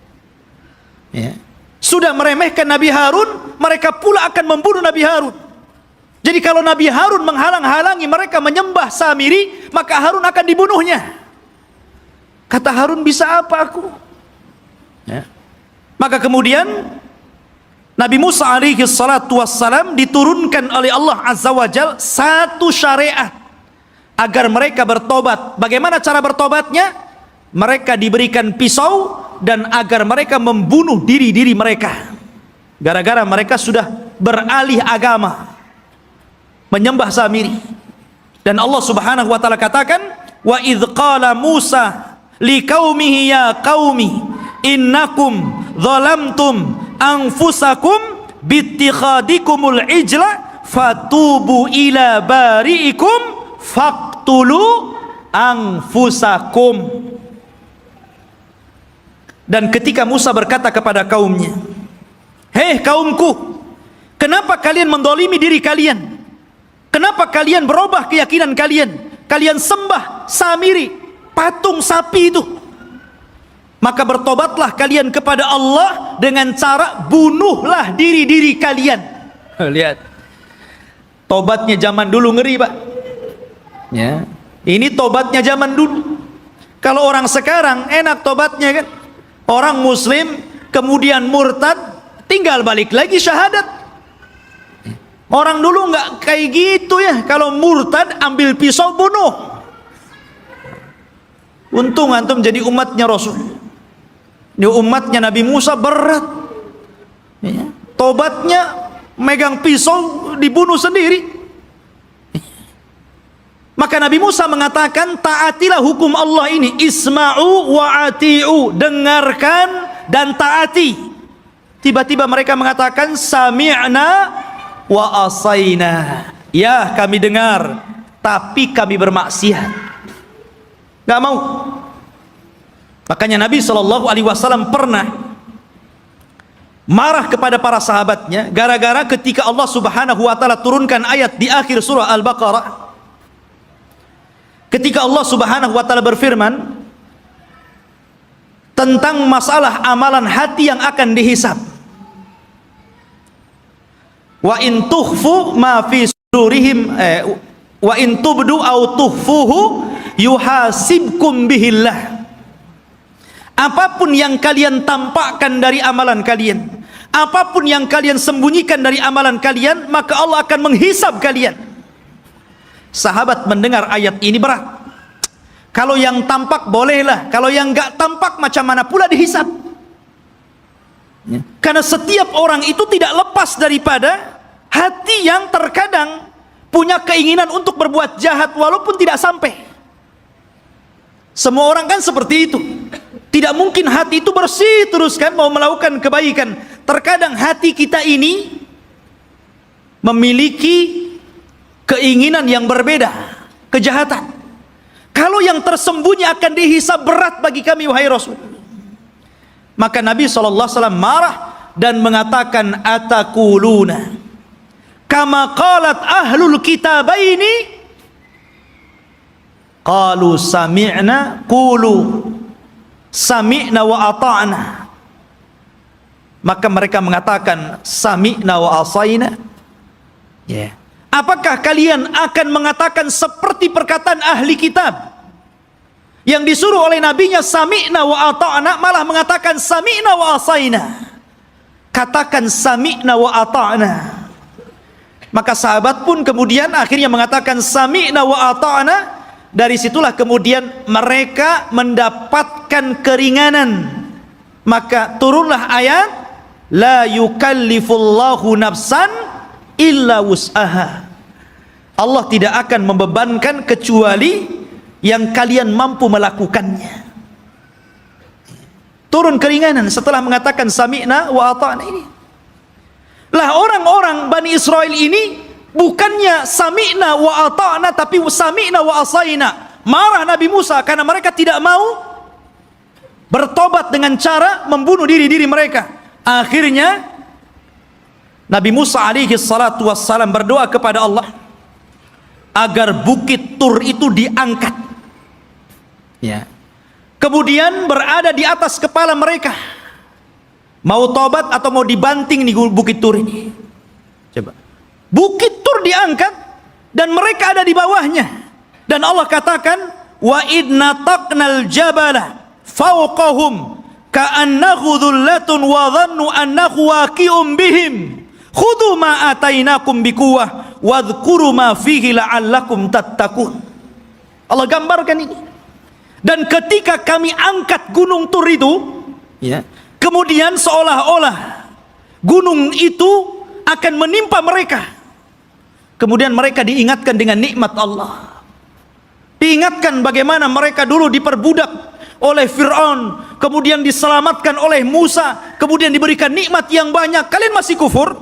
ya. Sudah meremehkan Nabi Harun, mereka pula akan membunuh Nabi Harun. Jadi kalau Nabi Harun menghalang-halangi mereka menyembah Samiri, maka Harun akan dibunuhnya. Kata Harun, bisa apa aku? Ya. Maka kemudian Nabi Musa alaihi salatu wassalam diturunkan oleh Allah Azza wa Jal satu syariat agar mereka bertobat. Bagaimana cara bertobatnya? Mereka diberikan pisau dan agar mereka membunuh diri-diri mereka. Gara-gara mereka sudah beralih agama, menyembah Samiri. Dan Allah Subhanahu wa taala katakan, wa idz qala Musa liqaumihi ya qaumi innakum zalamtum anfusakum bittikhadikumul ijla fatubu ila bari'ikum faqtulu anfusakum. Dan ketika Musa berkata kepada kaumnya, hei kaumku, kenapa kalian mendolimi diri kalian? Kenapa kalian berubah keyakinan kalian? Kalian sembah Samiri, patung sapi itu. Maka bertobatlah kalian kepada Allah dengan cara bunuhlah diri-diri kalian. Lihat, tobatnya zaman dulu ngeri, Pak. Ya, ini tobatnya zaman dulu. Kalau orang sekarang enak tobatnya kan, orang Muslim kemudian murtad, tinggal balik lagi syahadat. Orang dulu nggak kayak gitu ya. Kalau murtad ambil pisau bunuh. Untung antum jadi umatnya Rasul. Ini umatnya Nabi Musa berat, ya. Tobatnya megang pisau dibunuh sendiri. Maka Nabi Musa mengatakan, taatilah hukum Allah ini, isma'u wa ati'u, dengarkan dan taati. Tiba-tiba mereka mengatakan, sami'na wa asayna, ya kami dengar tapi kami bermaksiat, gak mau. Makanya Nabi SAW pernah marah kepada para sahabatnya gara-gara ketika Allah Subhanahu wa taala turunkan ayat di akhir surah Al-Baqarah, ketika Allah Subhanahu wa taala berfirman tentang masalah amalan hati yang akan dihisab. Wa in tukhfu ma fi sudurihim wa in tubdu aw tukhfuhu yuhasibkum bihillah. Apapun yang kalian tampakkan dari amalan kalian, apapun yang kalian sembunyikan dari amalan kalian, maka Allah akan menghisab kalian. Sahabat mendengar ayat ini berat. Kalau yang tampak bolehlah, kalau yang enggak tampak macam mana pula dihisab. Karena setiap orang itu tidak lepas daripada hati yang terkadang punya keinginan untuk berbuat jahat walaupun tidak sampai. Semua orang kan seperti itu. Tidak mungkin hati itu bersih terus kan mau melakukan kebaikan. terkadang hati kita ini memiliki keinginan yang berbeda, kejahatan. Kalau yang tersembunyi akan dihisab berat bagi kami wahai Rasul. Maka Nabi SAW marah dan mengatakan, atakuluna kama qalat ahlul kitabaini qalu sami'na qulu sami'na wa ata'na. Maka mereka mengatakan sami'na wa asaina. Apakah kalian akan mengatakan seperti perkataan ahli kitab yang disuruh oleh nabinya sami'na wa ata'na, malah mengatakan sami'na wa asaina? Katakan sami'na wa ata'na. Maka sahabat pun kemudian akhirnya mengatakan sami'na wa ata'na. Dari situlah kemudian mereka mendapatkan keringanan. Maka turunlah ayat la yukallifullahu nafsan illa wus'aha. Allah tidak akan membebankan kecuali yang kalian mampu melakukannya. Turun keringanan setelah mengatakan sami'na wa ata'na ini. Lah orang-orang Bani Israel ini bukannya sami'na wa ata'na, tapi sami'na wa asaina. Marah Nabi Musa karena mereka tidak mau bertobat dengan cara membunuh diri-diri mereka. Akhirnya Nabi Musa alaihi salatu wassalam berdoa kepada Allah agar bukit Tur itu diangkat, kemudian berada di atas kepala mereka. Mau tobat atau mau dibanting nih bukit Tur ini. Coba, bukit Tur diangkat dan mereka ada di bawahnya. Dan Allah katakan, wa idna taqnal jabala fawqahum ka'annahu dhullatun wa dhannu annahu waqi'un bihim khudhu ma atainakum biquwwah wadhkuru ma fihi la'allakum tattaqun. Allah gambarkan ini. Dan ketika kami angkat gunung Tur itu, kemudian seolah-olah gunung itu akan menimpa mereka. Kemudian mereka diingatkan dengan nikmat Allah. Diingatkan bagaimana mereka dulu diperbudak oleh Fir'aun, kemudian diselamatkan oleh Musa, kemudian diberikan nikmat yang banyak. Kalian masih kufur?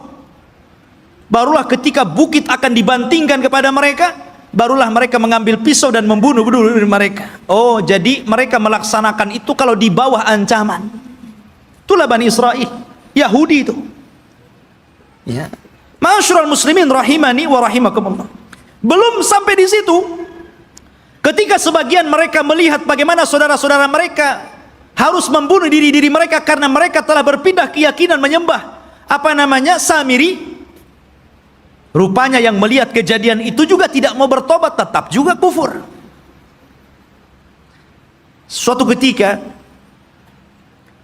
Barulah ketika bukit akan dibantingkan kepada mereka, barulah mereka mengambil pisau dan membunuh mereka. Oh, jadi mereka melaksanakan itu kalau di bawah ancaman. Itulah Bani Israel, Yahudi itu. Ma'asyiral muslimin rahimani wa rahimakumullah. Belum sampai di situ. Ketika sebagian mereka melihat bagaimana saudara-saudara mereka harus membunuh diri-diri mereka karena mereka telah berpindah keyakinan menyembah Samiri. Rupanya yang melihat kejadian itu juga tidak mau bertobat, tetap juga kufur. Suatu ketika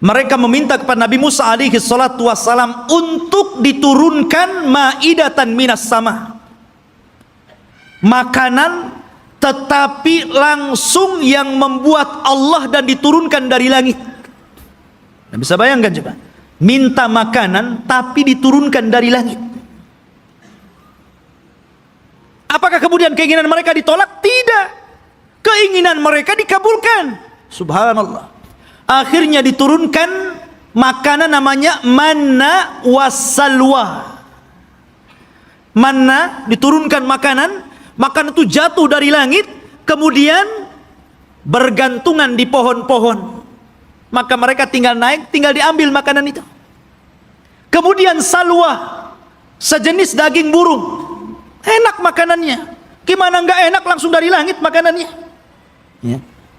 mereka meminta kepada Nabi Musa alaihi salatu wassalam untuk diturunkan maidatan minas sama, makanan tetapi langsung yang membuat Allah dan diturunkan dari langit. Nah, bisa bayangkan coba, minta makanan tapi diturunkan dari langit. Apakah kemudian keinginan mereka ditolak? Tidak. Keinginan mereka dikabulkan. Subhanallah. Akhirnya diturunkan makanan namanya manna wassalwa. Manna, diturunkan makanan itu jatuh dari langit, kemudian bergantungan di pohon-pohon. Maka mereka tinggal naik, tinggal diambil makanan itu. Kemudian salwa, sejenis daging burung. Enak makanannya. Gimana enggak enak, langsung dari langit makanannya.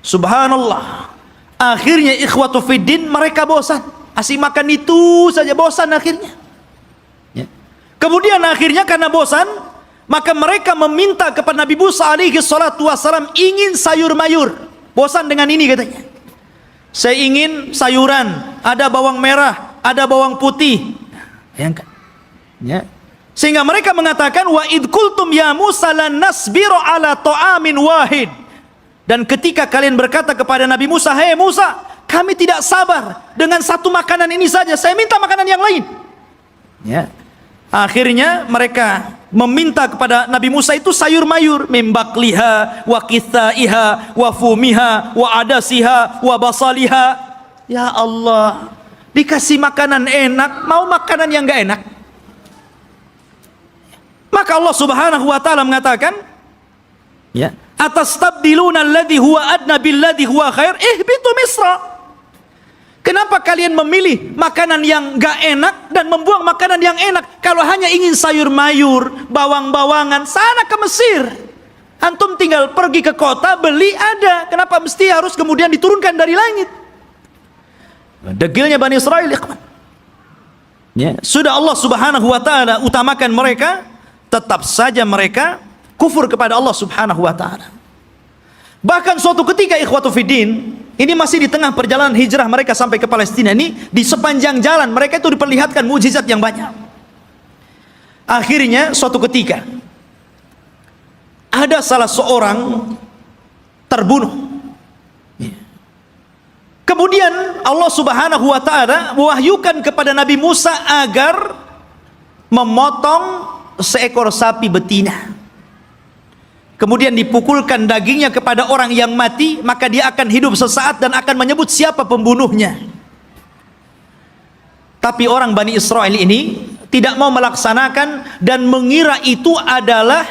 Subhanallah. Akhirnya ikhwatu fiddin, mereka bosan. Asih makan itu saja, bosan akhirnya. Kemudian akhirnya karena bosan, maka mereka meminta kepada Nabi Musa alaihi salatu wassalam ingin sayur mayur. Bosan dengan ini katanya. Saya ingin sayuran, ada bawang merah, ada bawang putih. Bayangkan. Sehingga mereka mengatakan wa id qultum ya Musa lan nasbiru ala ta'amin wahid. Dan ketika kalian berkata kepada Nabi Musa, "Hei Musa, kami tidak sabar dengan satu makanan ini saja. Saya minta makanan yang lain." Akhirnya mereka meminta kepada Nabi Musa itu sayur mayur, mimbakliha wa kithaiha wa fumiha wa adasiha wa basaliha. Ya Allah, dikasih makanan enak, mau makanan yang gak enak. Maka Allah Subhanahu wa taala mengatakan, ya, atastabdiluna alladhi huwa adna billadhi huwa khair, ihbitu misra. Kenapa kalian memilih makanan yang gak enak dan membuang makanan yang enak? Kalau hanya ingin sayur mayur, bawang-bawangan, sana ke Mesir. Antum tinggal pergi ke kota, beli ada. Kenapa mesti harus kemudian diturunkan dari langit? Degilnya Bani Israel, ikhwan. Ya, sudah Allah Subhanahu wa taala utamakan mereka, tetap saja mereka kufur kepada Allah Subhanahu wa taala. Bahkan suatu ketika, ikhwatu fiddin, ini masih di tengah perjalanan hijrah mereka sampai ke Palestina ini, di sepanjang jalan mereka itu diperlihatkan mukjizat yang banyak. Akhirnya suatu ketika ada salah seorang terbunuh. Kemudian Allah Subhanahu wa taala mewahyukan kepada Nabi Musa agar memotong seekor sapi betina. Kemudian dipukulkan dagingnya kepada orang yang mati, maka dia akan hidup sesaat dan akan menyebut siapa pembunuhnya. Tapi orang Bani Israel ini tidak mau melaksanakan dan mengira itu adalah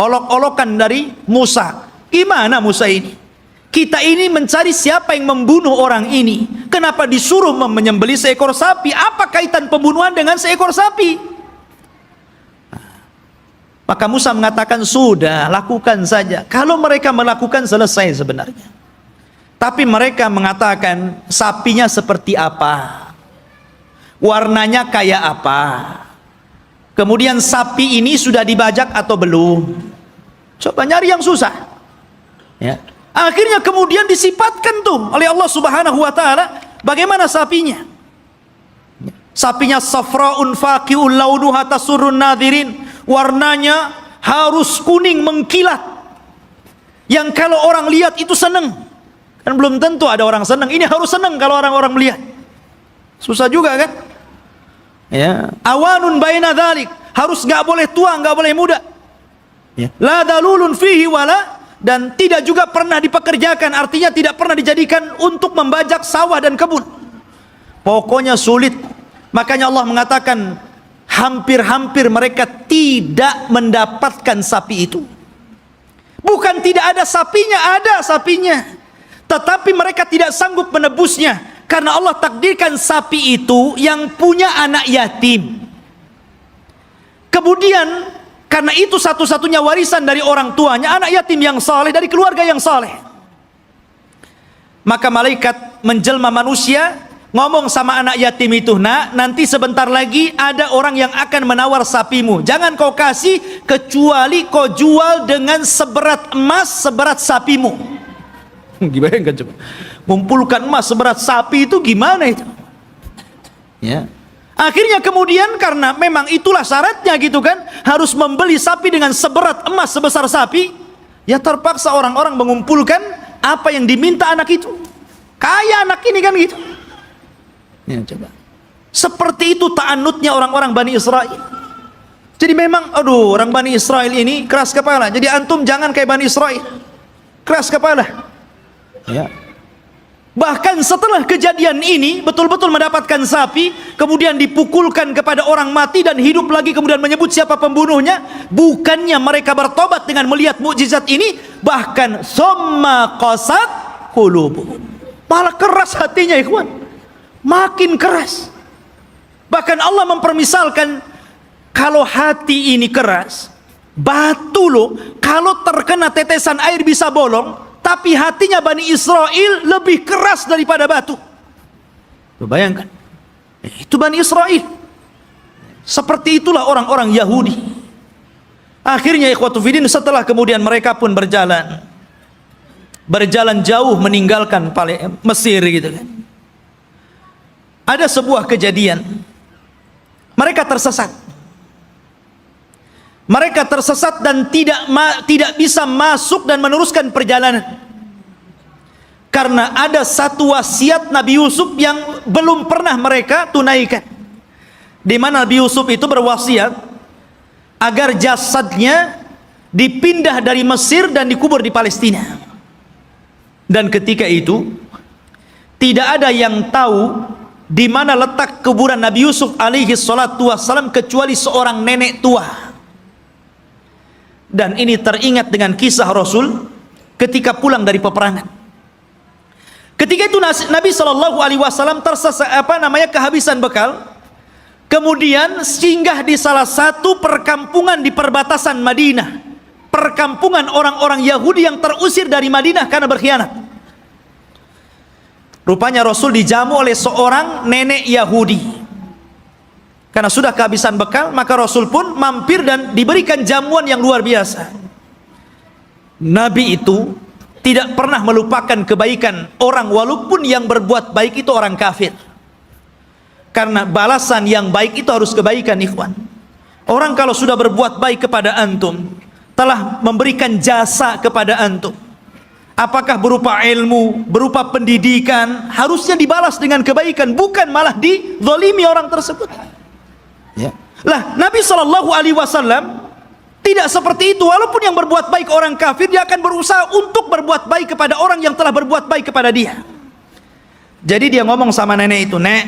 olok-olokan dari Musa. Gimana Musa ini? Kita ini mencari siapa yang membunuh orang ini. Kenapa disuruh menyembelih seekor sapi? Apa kaitan pembunuhan dengan seekor sapi? Maka Musa mengatakan, sudah, lakukan saja. Kalau mereka melakukan, selesai sebenarnya. Tapi mereka mengatakan, sapinya seperti apa? Warnanya kayak apa? Kemudian sapi ini sudah dibajak atau belum? Coba nyari yang susah. Ya. Akhirnya kemudian disifatkan tuh oleh Allah Subhanahu wa taala bagaimana sapinya. Sapinya safraun faqi'ul launuha tasurrun nadhirin. Warnanya harus kuning mengkilat. Yang kalau orang lihat itu senang. Kan belum tentu ada orang senang. Ini harus senang kalau orang-orang melihat. Susah juga kan? Ya, awanun baina dzalik. Harus enggak boleh tua, enggak boleh muda. Ya. La dalulun fihi wala, dan tidak juga pernah dipekerjakan, artinya tidak pernah dijadikan untuk membajak sawah dan kebun. Pokoknya sulit. Makanya Allah mengatakan hampir-hampir mereka tidak mendapatkan sapi itu. Bukan tidak ada sapinya, ada sapinya, tetapi mereka tidak sanggup menebusnya karena Allah takdirkan sapi itu yang punya anak yatim. Kemudian karena itu satu-satunya warisan dari orang tuanya, anak yatim yang saleh dari keluarga yang saleh. Maka malaikat menjelma manusia, ngomong sama anak yatim itu, nak, nanti sebentar lagi ada orang yang akan menawar sapimu. Jangan kau kasih kecuali kau jual dengan seberat emas seberat sapimu. Gimana kan coba? Mengumpulkan emas seberat sapi itu gimana itu? Ya. Akhirnya kemudian karena memang itulah syaratnya gitu kan, harus membeli sapi dengan seberat emas sebesar sapi, ya terpaksa orang-orang mengumpulkan apa yang diminta anak itu. Kaya anak ini kan gitu. Ya coba. Seperti itu ta'annutnya orang-orang Bani Israel. Jadi memang aduh, orang Bani Israel ini keras kepala. Jadi antum jangan kayak Bani Israel. Keras kepala. Ya. Bahkan setelah kejadian ini betul-betul mendapatkan sapi, kemudian dipukulkan kepada orang mati dan hidup lagi, kemudian menyebut siapa pembunuhnya. Bukannya mereka bertobat dengan melihat mukjizat ini, bahkan summa qasat qulubuhum, malah keras hatinya, ikhwan, makin keras. Bahkan Allah mempermisalkan, kalau hati ini keras, batu loh, kalau terkena tetesan air bisa bolong. Tapi hatinya Bani Israel lebih keras daripada batu. Bayangkan, itu Bani Israel. Seperti itulah orang-orang Yahudi. Akhirnya ikhwatu fiddin, setelah kemudian mereka pun berjalan jauh meninggalkan Mesir gitu kan. Ada sebuah kejadian, mereka tersesat. Mereka tersesat dan tidak bisa masuk dan meneruskan perjalanan. Karena ada satu wasiat Nabi Yusuf yang belum pernah mereka tunaikan. Di mana Nabi Yusuf itu berwasiat agar jasadnya dipindah dari Mesir dan dikubur di Palestina. Dan ketika itu tidak ada yang tahu di mana letak kuburan Nabi Yusuf alaihi salatu wassalam kecuali seorang nenek tua. Dan ini teringat dengan kisah Rasul ketika pulang dari peperangan. Ketika itu Nabi Shallallahu Alaihi Wasallam kehabisan bekal, kemudian singgah di salah satu perkampungan di perbatasan Madinah, perkampungan orang-orang Yahudi yang terusir dari Madinah karena berkhianat. Rupanya Rasul dijamu oleh seorang nenek Yahudi. Karena sudah kehabisan bekal, maka Rasul pun mampir dan diberikan jamuan yang luar biasa. Nabi itu tidak pernah melupakan kebaikan orang, walaupun yang berbuat baik itu orang kafir. Karena balasan yang baik itu harus kebaikan, ikhwan. Orang kalau sudah berbuat baik kepada antum, telah memberikan jasa kepada antum, apakah berupa ilmu, berupa pendidikan, harusnya dibalas dengan kebaikan, bukan malah dizalimi orang tersebut. Ya. Lah, Nabi Shallallahu Alaihi Wasallam tidak seperti itu. Walaupun yang berbuat baik orang kafir, dia akan berusaha untuk berbuat baik kepada orang yang telah berbuat baik kepada dia. Jadi dia ngomong sama nenek itu, "Nek,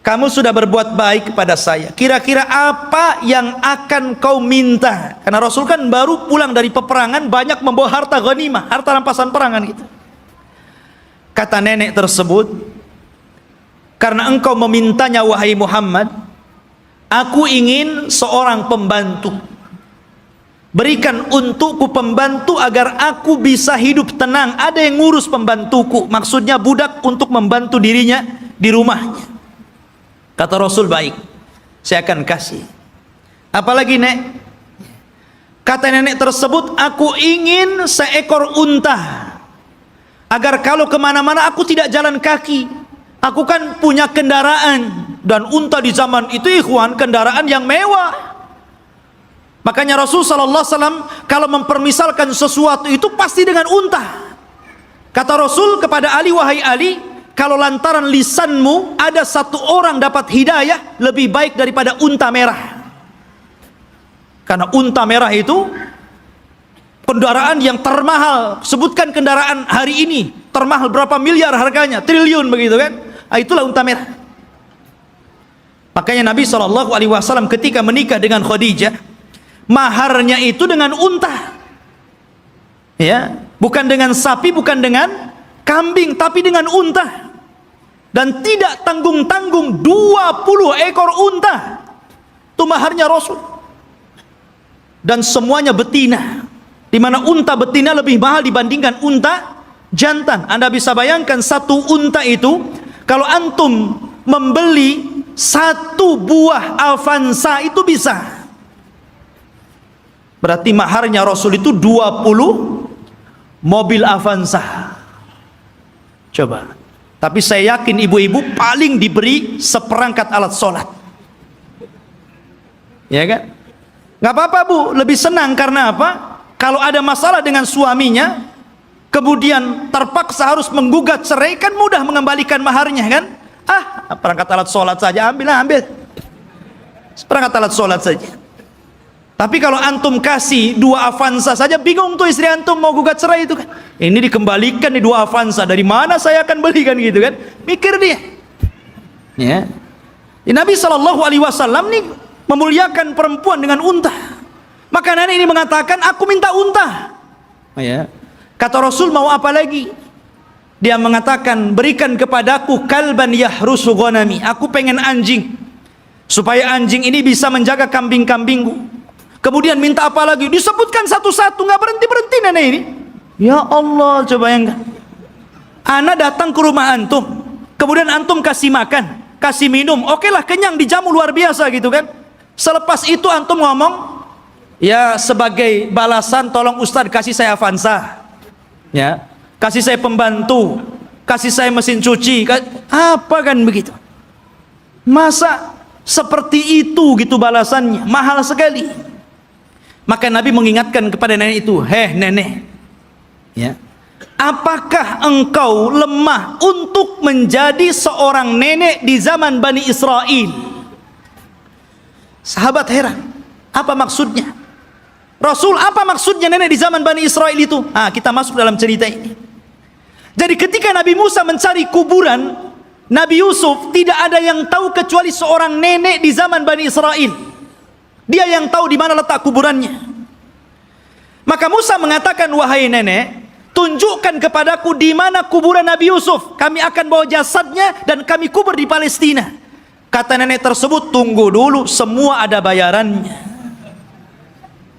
kamu sudah berbuat baik kepada saya. Kira-kira apa yang akan kau minta?" Karena Rasul kan baru pulang dari peperangan, banyak membawa harta ghanimah, harta rampasan perangan gitu. Kata nenek tersebut, "Karena engkau memintanya wahai Muhammad, aku ingin seorang pembantu. Berikan untukku pembantu agar aku bisa hidup tenang. Ada yang ngurus pembantuku." Maksudnya budak untuk membantu dirinya di rumahnya. Kata Rasul, "Baik, saya akan kasih. Apalagi, Nek?" Kata nenek tersebut, "Aku ingin seekor unta, agar kalau kemana-mana aku tidak jalan kaki. Aku kan punya kendaraan, dan unta di zaman itu, ikhwan, kendaraan yang mewah." Makanya Rasul sallallahu alaihi wasallam kalau mempermisalkan sesuatu itu pasti dengan unta. Kata Rasul kepada Ali, "Wahai Ali, kalau lantaran lisanmu ada satu orang dapat hidayah, lebih baik daripada unta merah." Karena unta merah itu kendaraan yang termahal. Sebutkan kendaraan hari ini termahal berapa miliar harganya, triliun begitu kan. Itulah unta merah. Makanya Nabi Shallallahu Alaihi Wasallam ketika menikah dengan Khadijah, maharnya itu dengan unta, ya, bukan dengan sapi, bukan dengan kambing, tapi dengan unta. Dan tidak tanggung-tanggung, 20 ekor unta itu maharnya Rasul. Dan semuanya betina, di mana unta betina lebih mahal dibandingkan unta jantan. Anda bisa bayangkan satu unta itu, kalau antum membeli satu buah Avanza itu bisa. Berarti maharnya Rasul itu 20 mobil Avanza. Coba. Tapi saya yakin ibu-ibu paling diberi seperangkat alat sholat. Ya kan? Gak apa-apa, Bu, lebih senang. Karena apa? Kalau ada masalah dengan suaminya, kemudian terpaksa harus menggugat cerai, kan mudah mengembalikan maharnya kan? Perangkat alat sholat saja, ambil. Seperangkat alat sholat saja. Tapi kalau antum kasih 2 Avanza saja, bingung tuh istri antum mau gugat cerai itu kan. Ini dikembalikan nih 2 Avanza, dari mana saya akan belikan gitu kan? Mikir dia. Ya. Nabi Shallallahu Alaihi Wasallam nih memuliakan perempuan dengan unta. Maka nenek ini mengatakan, "Aku minta unta." Ya. Kata Rasul, "Mau apa lagi?" Dia mengatakan, "Berikan kepadaku kalban yahrusu ghanami." Aku pengen anjing, supaya anjing ini bisa menjaga kambing-kambingku. Kemudian minta apa lagi? Disebutkan satu-satu, nggak berhenti-berhenti nenek ini. Ya Allah, coba bayangkan. Ana datang ke rumah antum, kemudian antum kasih makan, kasih minum, oke lah, kenyang, dijamu luar biasa gitu kan. Selepas itu antum ngomong, "Ya, sebagai balasan tolong Ustadz kasih saya Avanza, ya, kasih saya pembantu, kasih saya mesin cuci." Apa kan begitu? Masa seperti itu gitu balasannya? Mahal sekali. Maka Nabi mengingatkan kepada nenek itu, "Heh nenek, ya, apakah engkau lemah untuk menjadi seorang nenek di zaman Bani Israel?" Sahabat heran, apa maksudnya? Rasul, apa maksudnya nenek di zaman Bani Israel itu? Kita masuk dalam cerita ini. Jadi ketika Nabi Musa mencari kuburan Nabi Yusuf tidak ada yang tahu kecuali seorang nenek di zaman Bani Israel. Dia yang tahu di mana letak kuburannya. Maka Musa mengatakan, wahai nenek, tunjukkan kepadaku di mana kuburan Nabi Yusuf. Kami akan bawa jasadnya dan kami kubur di Palestina. Kata nenek tersebut, tunggu dulu, semua ada bayarannya.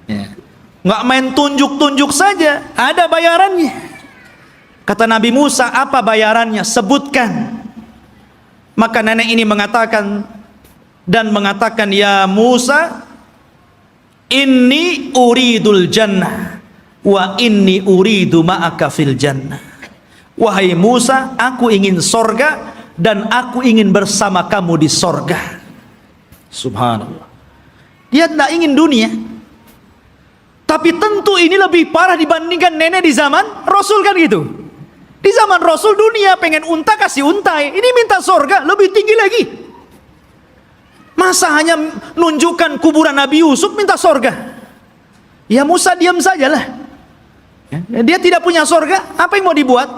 Ya. Nggak main tunjuk-tunjuk saja, ada bayarannya. Kata Nabi Musa, apa bayarannya? Sebutkan. Maka nenek ini mengatakan, ya Musa, inni uridul jannah wa inni uridu ma'aka fil jannah. Wahai Musa, aku ingin sorga dan aku ingin bersama kamu di sorga. Subhanallah. Dia tidak ingin dunia. Tapi tentu ini lebih parah dibandingkan nenek di zaman Rasul, kan gitu. Di zaman Rasul dunia pengen unta kasih untai, ini minta sorga lebih tinggi lagi. Masa hanya nunjukkan kuburan Nabi Yusuf minta sorga? Ya Musa diam sajalah. Dia tidak punya sorga, apa yang mau dibuat?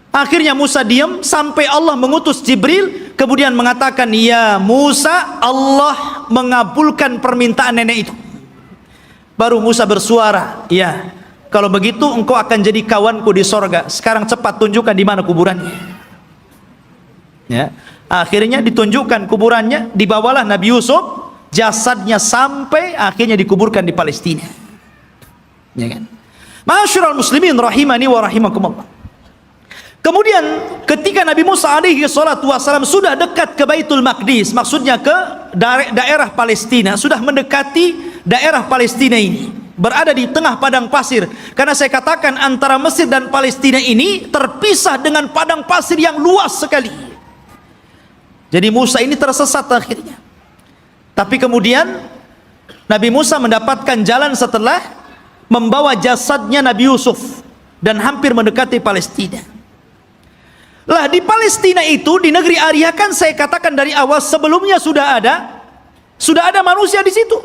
Akhirnya Musa diam sampai Allah mengutus Jibril, kemudian mengatakan, ya Musa, Allah mengabulkan permintaan nenek itu. Baru Musa bersuara, ya, kalau begitu engkau akan jadi kawanku di sorga. Sekarang cepat tunjukkan di mana kuburannya. Ya, akhirnya ditunjukkan kuburannya, dibawalah Nabi Yusuf, jasadnya sampai akhirnya dikuburkan di Palestina. Ya kan? Ma'asyiral muslimin rahimani wa rahimakumullah. Kemudian ketika Nabi Musa alaihi salatu wasalam sudah dekat ke Baitul Maqdis, maksudnya ke daerah Palestina, sudah mendekati daerah Palestina ini, berada di tengah padang pasir. Karena saya katakan antara Mesir dan Palestina ini terpisah dengan padang pasir yang luas sekali. Jadi Musa ini tersesat akhirnya. Tapi kemudian Nabi Musa mendapatkan jalan setelah membawa jasadnya Nabi Yusuf dan hampir mendekati Palestina. Lah di Palestina itu, di negeri Arya, kan saya katakan dari awal sebelumnya sudah ada manusia di situ.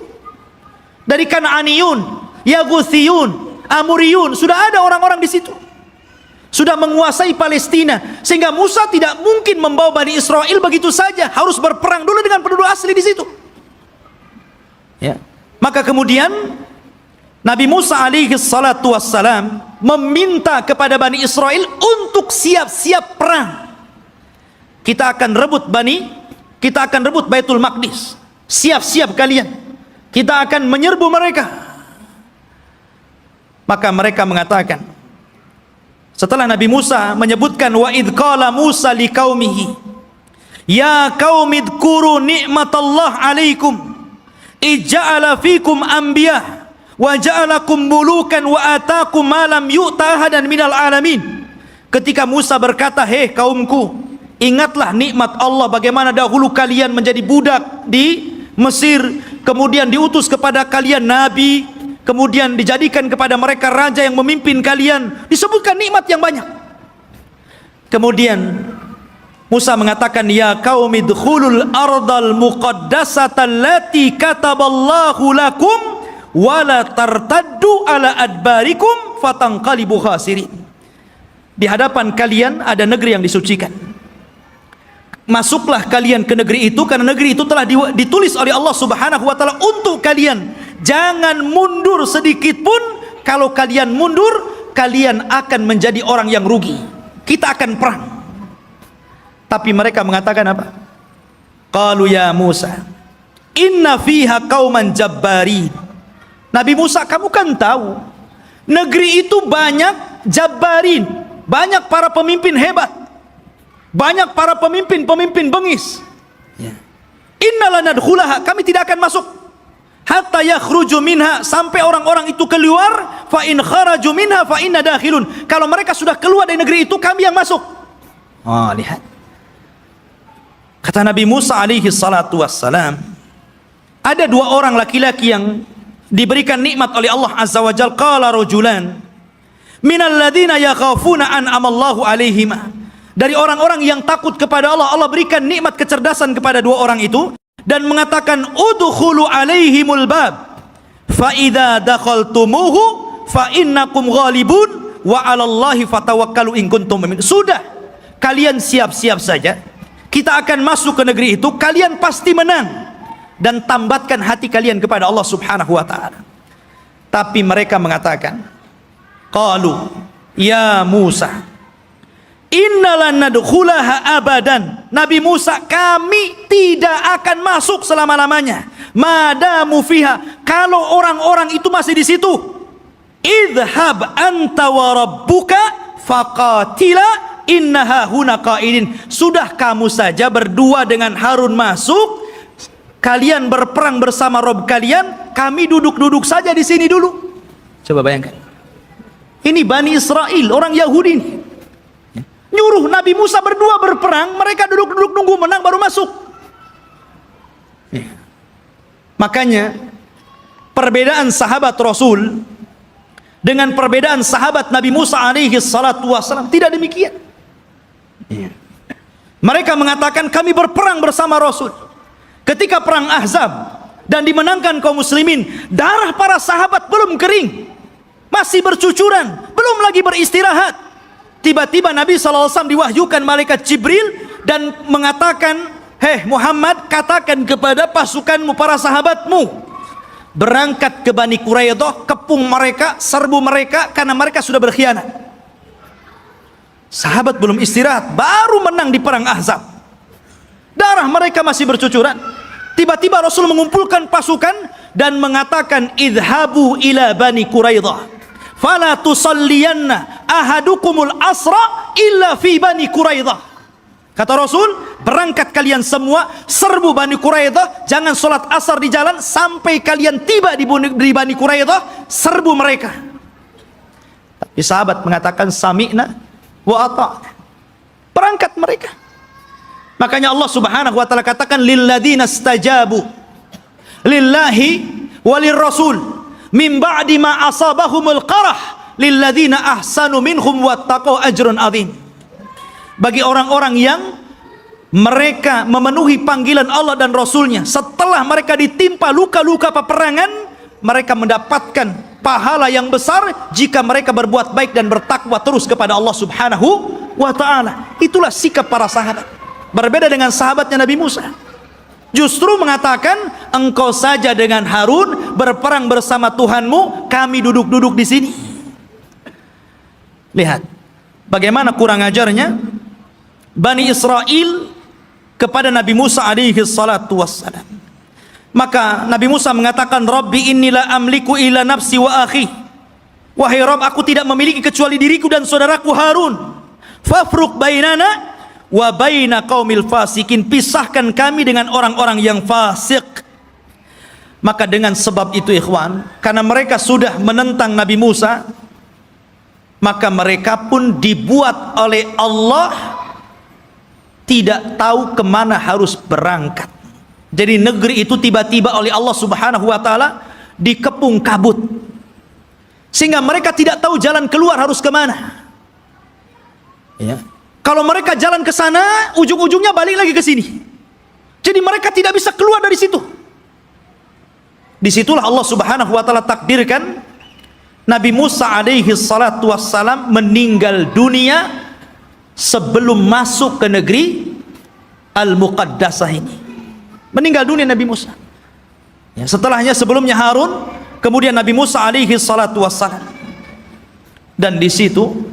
Dari Kan'aniyun, Yaguthiyun, Amuriyun, sudah ada orang-orang di situ. Sudah menguasai Palestina, sehingga Musa tidak mungkin membawa Bani Israel begitu saja, harus berperang dulu dengan penduduk asli di situ. Ya. Maka kemudian Nabi Musa alaihi salatu wassalam meminta kepada Bani Israel untuk siap-siap perang. Kita akan rebut Baitul Maqdis. Siap-siap kalian. Kita akan menyerbu mereka. Maka mereka mengatakan, setelah Nabi Musa menyebutkan, wa idh qala Musa liqaumihi ya qaumi dzkuru ni'matallah alaikum ij'ala fikum anbiya wa ja'alakum mulukan wa atakum ma lam yu'ta ahadan minal alamin. Ketika Musa berkata, hei kaumku, ingatlah nikmat Allah, bagaimana dahulu kalian menjadi budak di Mesir, kemudian diutus kepada kalian nabi, kemudian dijadikan kepada mereka raja yang memimpin kalian, disebutkan nikmat yang banyak. Kemudian Musa mengatakan, ya qaumi dkhulul ardal muqaddasata allati kataballahu lakum wala tartaddu ala adbarikum fatanqalibu khasirin. Di hadapan kalian ada negeri yang disucikan. Masuklah kalian ke negeri itu, karena negeri itu telah ditulis oleh Allah Subhanahu wa taala untuk kalian. Jangan mundur sedikit pun. Kalau kalian mundur, kalian akan menjadi orang yang rugi. Kita akan perang. Tapi mereka mengatakan apa? Qalu ya Musa, inna fiha qauman jabbarin. Nabi Musa, kamu kan tahu negeri itu banyak jabbarin, banyak para pemimpin hebat, banyak para pemimpin bengis. Inna lanadkhulaha, kami tidak akan masuk hatta yakhruju minha, sampai orang-orang itu keluar. Fa in kharaju minha fa inna dakhilun, kalau mereka sudah keluar dari negeri itu, kami yang masuk. Lihat, kata Nabi Musa alaihi salatu wassalam, ada dua orang laki-laki yang diberikan nikmat oleh Allah Azza wa Jalla. Qala rajulan minal ladzina yakhafuna an'amallahu alaihima, dari orang-orang yang takut kepada Allah, Allah berikan nikmat kecerdasan kepada dua orang itu, dan mengatakan udkhulu alaihimul bab fa idza dakhaltumuhu fa innakum ghalibun wa 'alallahi fatawakkalu in kuntum mu'minin. Sudah, kalian siap-siap saja, kita akan masuk ke negeri itu, kalian pasti menang, dan tambatkan hati kalian kepada Allah subhanahu wa ta'ala. Tapi mereka mengatakan, qalu ya Musa innalan nadkhulaha abadan. Nabi Musa, kami tidak akan masuk selama-lamanya, madamu fiha, kalau orang-orang itu masih di situ. Idhab anta wa rabbuka faqatila innaha huna qaidin. Sudah kamu saja berdua dengan Harun masuk, kalian berperang bersama Rob kalian, kami duduk-duduk saja di sini dulu. Coba bayangkan, ini Bani Israel, orang Yahudi ini, nyuruh Nabi Musa berdua berperang, mereka duduk-duduk nunggu menang baru masuk. Makanya perbedaan sahabat Rasul dengan perbedaan sahabat Nabi Musa alaihi salatu wassalam tidak demikian. Mereka mengatakan kami berperang bersama Rasul. Ketika perang Ahzab dan dimenangkan kaum muslimin, darah para sahabat belum kering, masih bercucuran, belum lagi beristirahat. Tiba-tiba Nabi SAW diwahyukan malaikat Jibril dan mengatakan, hei Muhammad, katakan kepada pasukanmu, para sahabatmu, berangkat ke Bani Quraidah, kepung mereka, serbu mereka, karena mereka sudah berkhianat. Sahabat belum istirahat, baru menang di perang Ahzab, darah mereka masih bercucuran. Tiba-tiba Rasul mengumpulkan pasukan dan mengatakan, idhabu ila Bani Quraidah fala tusalliyanna ahadukumul asra illa fi Bani Quraidah. Kata Rasul, berangkat kalian semua, serbu Bani Quraidah, jangan sholat asar di jalan sampai kalian tiba di Bani Quraidah, serbu mereka. Tapi sahabat mengatakan sami'na wa ata'na, berangkat mereka. Makanya Allah subhanahu wa ta'ala katakan, lilladzina stajabu lillahi walir rasul min ba'di ma asabahumul qarah lilladzina ahsanu minhum wattaqau ajrun azim. Bagi orang-orang yang mereka memenuhi panggilan Allah dan Rasulnya, setelah mereka ditimpa luka-luka peperangan, mereka mendapatkan pahala yang besar jika mereka berbuat baik dan bertakwa terus kepada Allah subhanahu wa ta'ala. Itulah sikap para sahabat. Berbeda dengan sahabatnya Nabi Musa, justru mengatakan, engkau saja dengan Harun berperang bersama Tuhanmu, kami duduk-duduk di sini. Lihat bagaimana kurang ajarnya Bani Israel kepada Nabi Musa alaihi salatu wassalam. Maka Nabi Musa mengatakan, Rabbi inni la amliku illa nafsi wa akhi. Wahai Rabb, aku tidak memiliki kecuali diriku dan saudaraku Harun. Fafruq bainana wa baina qaumil fasikin, pisahkan kami dengan orang-orang yang fasik. Maka dengan sebab itu ikhwan, karena mereka sudah menentang Nabi Musa, maka mereka pun dibuat oleh Allah tidak tahu kemana harus berangkat. Jadi negeri itu tiba-tiba oleh Allah subhanahu wa ta'ala dikepung kabut, sehingga mereka tidak tahu jalan keluar harus kemana. Ya, kalau mereka jalan ke sana, ujung-ujungnya balik lagi ke sini. Jadi mereka tidak bisa keluar dari situ. Disitulah Allah subhanahu wa ta'ala takdirkan Nabi Musa alaihi salatu wassalam meninggal dunia sebelum masuk ke negeri Al-Muqaddasah ini. Meninggal dunia Nabi Musa. Ya, setelahnya sebelumnya Harun, kemudian Nabi Musa alaihi salatu wassalam. Dan di situ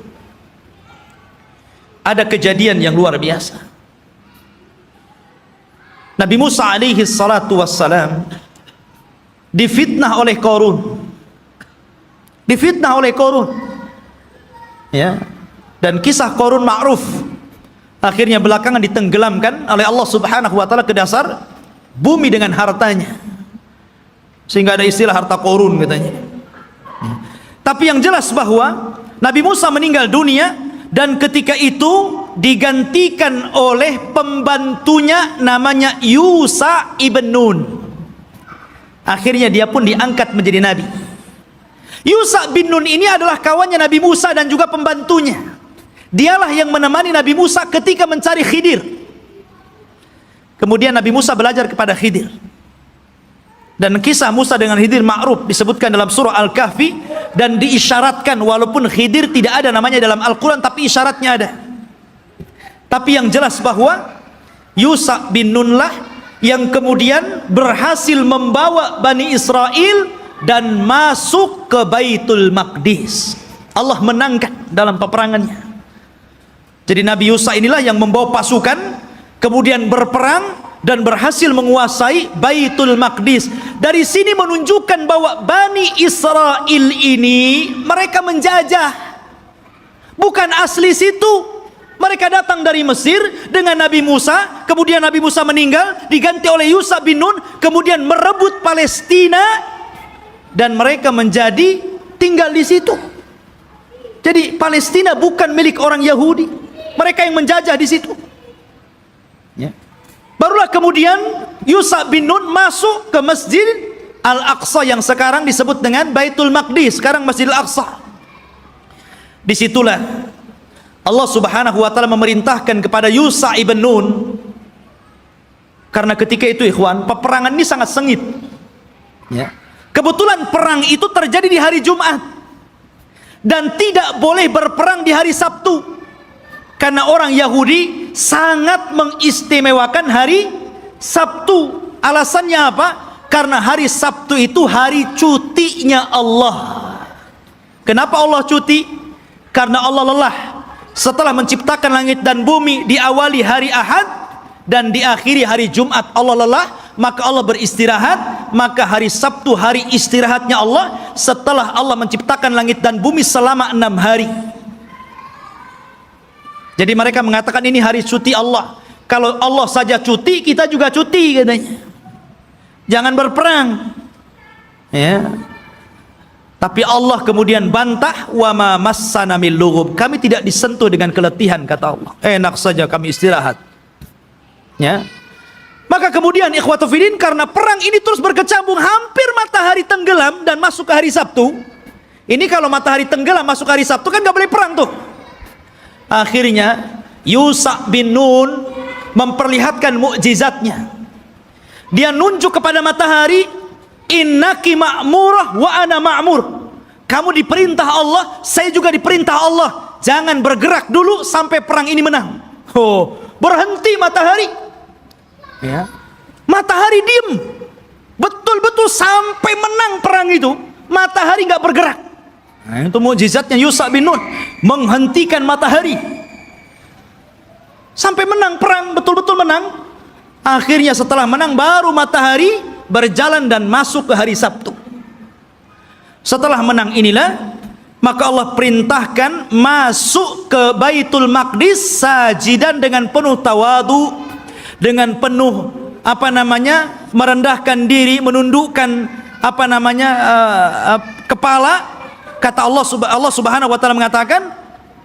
ada kejadian yang luar biasa. Nabi Musa alaihi salatu wassalam difitnah oleh Qarun. Difitnah oleh Qarun. Ya. Dan kisah Qarun ma'ruf. Akhirnya belakangan ditenggelamkan oleh Allah subhanahu wa ta'ala ke dasar bumi dengan hartanya. Sehingga ada istilah harta Qarun katanya. Tapi yang jelas bahwa Nabi Musa meninggal dunia, dan ketika itu digantikan oleh pembantunya namanya Yusa ibn Nun. Akhirnya dia pun diangkat menjadi nabi. Yusa bin Nun ini adalah kawannya Nabi Musa dan juga pembantunya. Dialah yang menemani Nabi Musa ketika mencari Khidir. Kemudian Nabi Musa belajar kepada Khidir. Dan kisah Musa dengan Khidir ma'ruf, disebutkan dalam surah Al-Kahfi, dan diisyaratkan, walaupun Khidir tidak ada namanya dalam Al-Quran, tapi isyaratnya ada. Tapi yang jelas bahwa Yusha bin Nun lah yang kemudian berhasil membawa Bani Israel dan masuk ke Baitul Maqdis. Allah menangkan dalam peperangannya. Jadi Nabi Yusha inilah yang membawa pasukan, kemudian berperang dan berhasil menguasai Baitul Maqdis. Dari sini menunjukkan bahwa Bani Israel ini mereka menjajah, bukan asli situ. Mereka datang dari Mesir dengan Nabi Musa, kemudian Nabi Musa meninggal, diganti oleh Yusha bin Nun, kemudian merebut Palestina dan mereka menjadi tinggal di situ. Jadi Palestina bukan milik orang Yahudi, mereka yang menjajah di situ. Ya. Barulah kemudian Yusha bin Nun masuk ke Masjid Al-Aqsa yang sekarang disebut dengan Baitul Maqdis, sekarang Masjid Al-Aqsa. Disitulah Allah Subhanahu wa taala memerintahkan kepada Yusha ibn Nun, karena ketika itu ikhwan, peperangan ini sangat sengit. Ya. Kebetulan perang itu terjadi di hari Jumat dan tidak boleh berperang di hari Sabtu, karena orang Yahudi sangat mengistimewakan hari Sabtu. Alasannya apa? Karena hari Sabtu itu hari cutinya Allah. Kenapa Allah cuti? Karena Allah lelah. Setelah menciptakan langit dan bumi, diawali hari Ahad dan diakhiri hari Jumat, Allah lelah, maka Allah beristirahat. Maka hari Sabtu hari istirahatnya Allah, setelah Allah menciptakan langit dan bumi selama 6 hari. Jadi mereka mengatakan ini hari cuti Allah. Kalau Allah saja cuti, kita juga cuti katanya. Jangan berperang. Ya. Tapi Allah kemudian bantah, wa ma massana min lughub. Kami tidak disentuh dengan keletihan, kata Allah. Enak saja kami istirahat. Ya. Maka kemudian ikhwatu fillah, karena perang ini terus berkecambung, hampir matahari tenggelam dan masuk ke hari Sabtu. Ini kalau matahari tenggelam masuk hari Sabtu kan nggak boleh perang tuh. Akhirnya Yusha bin Nun memperlihatkan mukjizatnya. Dia nunjuk kepada matahari, innaki ma'murah wa ana ma'mur. Kamu diperintah Allah, saya juga diperintah Allah. Jangan bergerak dulu sampai perang ini menang. Oh, berhenti matahari. Ya. Matahari diem. Betul-betul sampai menang perang itu, matahari nggak bergerak. Nah, itu mukjizatnya Yusha bin Nun, menghentikan matahari sampai menang perang, betul-betul menang. Akhirnya setelah menang baru matahari berjalan dan masuk ke hari Sabtu. Setelah menang inilah maka Allah perintahkan masuk ke Baitul Maqdis sajidan dengan penuh tawadu, dengan penuh merendahkan diri, menundukkan kepala. Kata Allah Subhanahu wa taala mengatakan,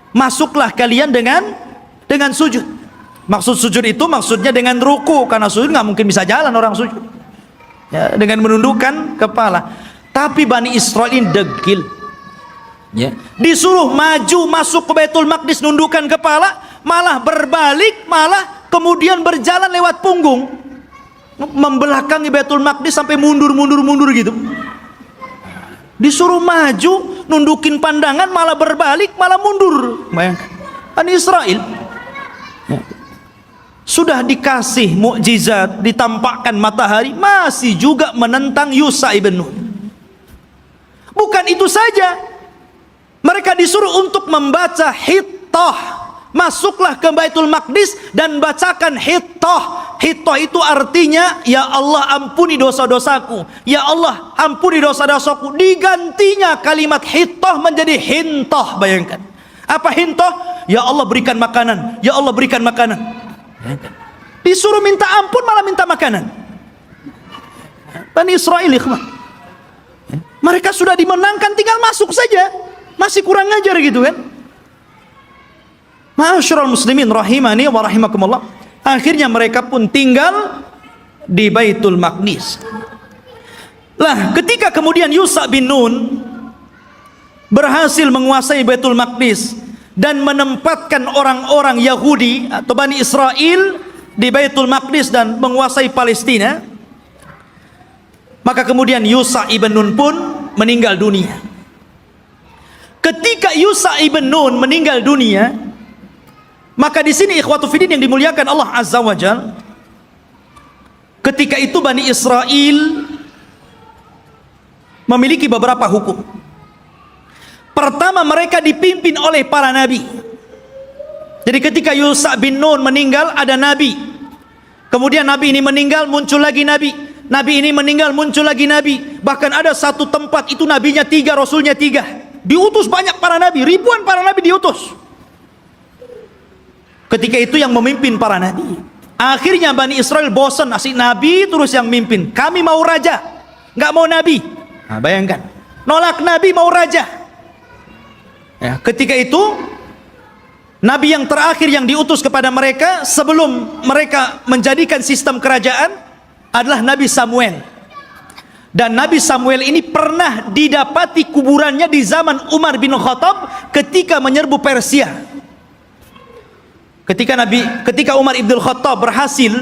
masuklah kalian dengan sujud. Maksud sujud itu maksudnya dengan ruku, karena sujud nggak mungkin bisa jalan orang sujud. Ya, dengan menundukkan kepala. Tapi Bani Israel ini degil. Ya. Disuruh maju masuk ke Baitul Maqdis nundukkan kepala, malah berbalik, malah kemudian berjalan lewat punggung, membelakangi Baitul Maqdis sampai mundur gitu. Disuruh maju nundukin pandangan, malah berbalik, malah mundur. Bayangkan Bani Israel. Ya. Sudah dikasih mukjizat, ditampakkan matahari, masih juga menentang Yusha ibn Nun. Bukan itu saja, mereka disuruh untuk membaca Hittah. Masuklah ke Baitul Maqdis dan bacakan Hittah. Hittah itu artinya, ya Allah ampuni dosa-dosaku, ya Allah ampuni dosa-dosaku. Digantinya kalimat Hittah menjadi Hintah. Bayangkan, apa Hintah? Ya Allah berikan makanan, ya Allah berikan makanan. Disuruh minta ampun malah minta makanan. Bani Israel, mereka sudah dimenangkan, tinggal masuk saja, masih kurang ajar gitu kan. Ma'asyiral muslimin rahimani wa rahimakumullah. Akhirnya mereka pun tinggal di Baitul Maqdis. Lah, ketika kemudian Yusha bin Nun berhasil menguasai Baitul Maqdis dan menempatkan orang-orang Yahudi atau Bani Israel di Baitul Maqdis dan menguasai Palestina, maka kemudian Yusha ibn Nun pun meninggal dunia. Ketika Yusha ibn Nun meninggal dunia, Maka di sini ikhwatu fiddin yang dimuliakan Allah Azza wa Jalla, ketika itu Bani Israel memiliki beberapa hukum. Pertama, mereka dipimpin oleh para nabi. Jadi ketika Yusha bin Nun meninggal, ada nabi. Kemudian nabi ini meninggal, muncul lagi nabi. Nabi ini meninggal, muncul lagi nabi. Bahkan ada satu tempat itu nabinya 3, rasulnya 3. Diutus banyak para nabi, ribuan para nabi diutus. Ketika itu yang memimpin para nabi. Akhirnya Bani Israel bosan, asik nabi terus yang mimpin. Kami mau raja, nggak mau nabi. Nah, bayangkan, nolak nabi, mau raja. Ya, ketika itu nabi yang terakhir yang diutus kepada mereka sebelum mereka menjadikan sistem kerajaan adalah Nabi Samuel. Dan Nabi Samuel ini pernah didapati kuburannya di zaman Umar bin Khattab ketika menyerbu Persia. Ketika Umar ibn Khattab berhasil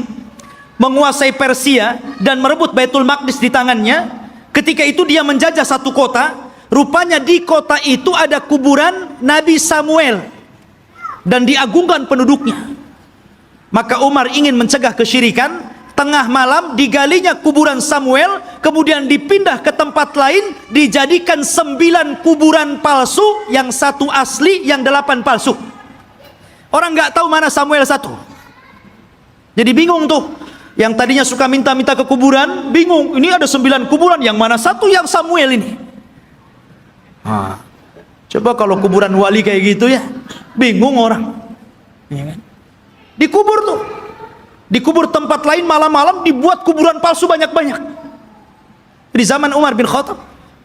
menguasai Persia dan merebut Baitul Maqdis di tangannya, ketika itu dia menjajah satu kota. Rupanya di kota itu ada kuburan Nabi Samuel dan diagungkan penduduknya. Maka Umar ingin mencegah kesyirikan. Tengah malam digalinya kuburan Samuel, kemudian dipindah ke tempat lain, dijadikan 9 kuburan palsu, yang 1 asli, yang 8 palsu. Orang nggak tahu mana Samuel 1. Jadi bingung tuh. Yang tadinya suka minta-minta ke kuburan, bingung. Ini ada 9 kuburan, yang mana 1 yang Samuel ini? Coba kalau kuburan wali kayak gitu ya, bingung orang. Ya kan? Dikubur tuh. Dikubur tempat lain, malam-malam dibuat kuburan palsu banyak-banyak. Di zaman Umar bin Khattab.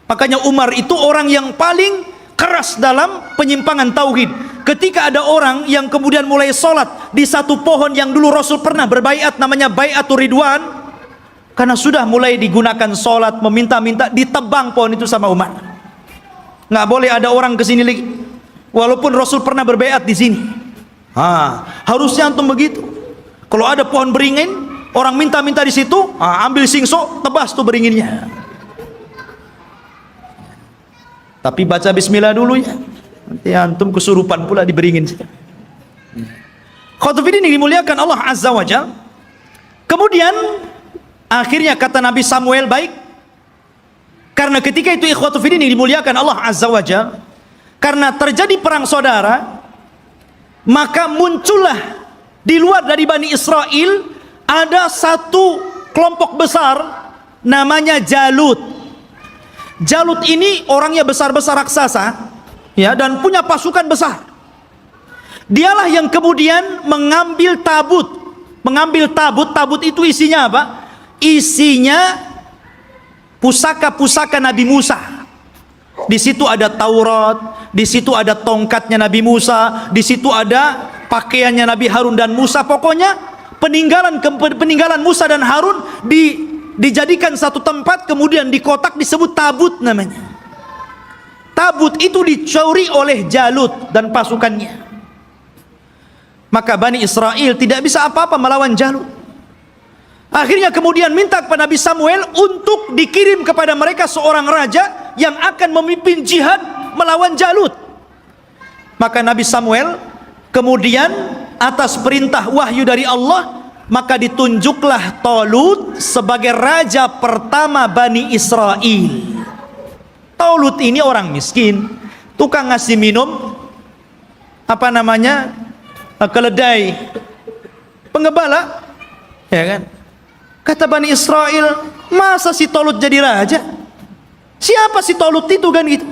Makanya Umar itu orang yang paling keras dalam penyimpangan tauhid. Ketika ada orang yang kemudian mulai sholat di satu pohon yang dulu Rasul pernah berbaiat, namanya Baiatur Ridwan, karena sudah mulai digunakan sholat, meminta-minta, ditebang pohon itu sama Umar. Nggak boleh ada orang kesini lagi, walaupun Rasul pernah berbaiat di sini. Harusnya antum begitu. Kalau ada pohon beringin, orang minta-minta di situ, ambil singso, tebas tuh beringinnya. Tapi baca bismillah dulu ya. Nanti antum kesurupan pula di beringin. Khotufidin yang dimuliakan Allah Azza wa Jalla. Kemudian akhirnya kata Nabi Samuel, baik. Karena ketika itu ikhwatufidin yang dimuliakan Allah Azza wa Jalla, karena terjadi perang saudara, maka muncullah di luar dari Bani Israel ada satu kelompok besar namanya Jalut. Jalut ini orangnya besar-besar raksasa, ya, dan punya pasukan besar. Dialah yang kemudian mengambil tabut. Tabut itu isinya apa? Isinya pusaka-pusaka Nabi Musa. Di situ ada Taurat, di situ ada tongkatnya Nabi Musa, di situ ada pakaiannya Nabi Harun dan Musa. Pokoknya peninggalan Musa dan Harun dijadikan satu tempat, kemudian di kotak disebut tabut namanya. Tabut itu dicuri oleh Jalut dan pasukannya. Maka Bani Israel tidak bisa apa-apa melawan Jalut. Akhirnya kemudian minta kepada Nabi Samuel untuk dikirim kepada mereka seorang raja yang akan memimpin jihad melawan Jalut. Maka Nabi Samuel kemudian atas perintah wahyu dari Allah, maka ditunjuklah Talut sebagai raja pertama Bani Israel. Talut ini orang miskin, tukang ngasih minum keledai, pengembala, ya kan? Kata Bani Israel, masa si Talut jadi raja? Siapa si Talut itu kan gitu?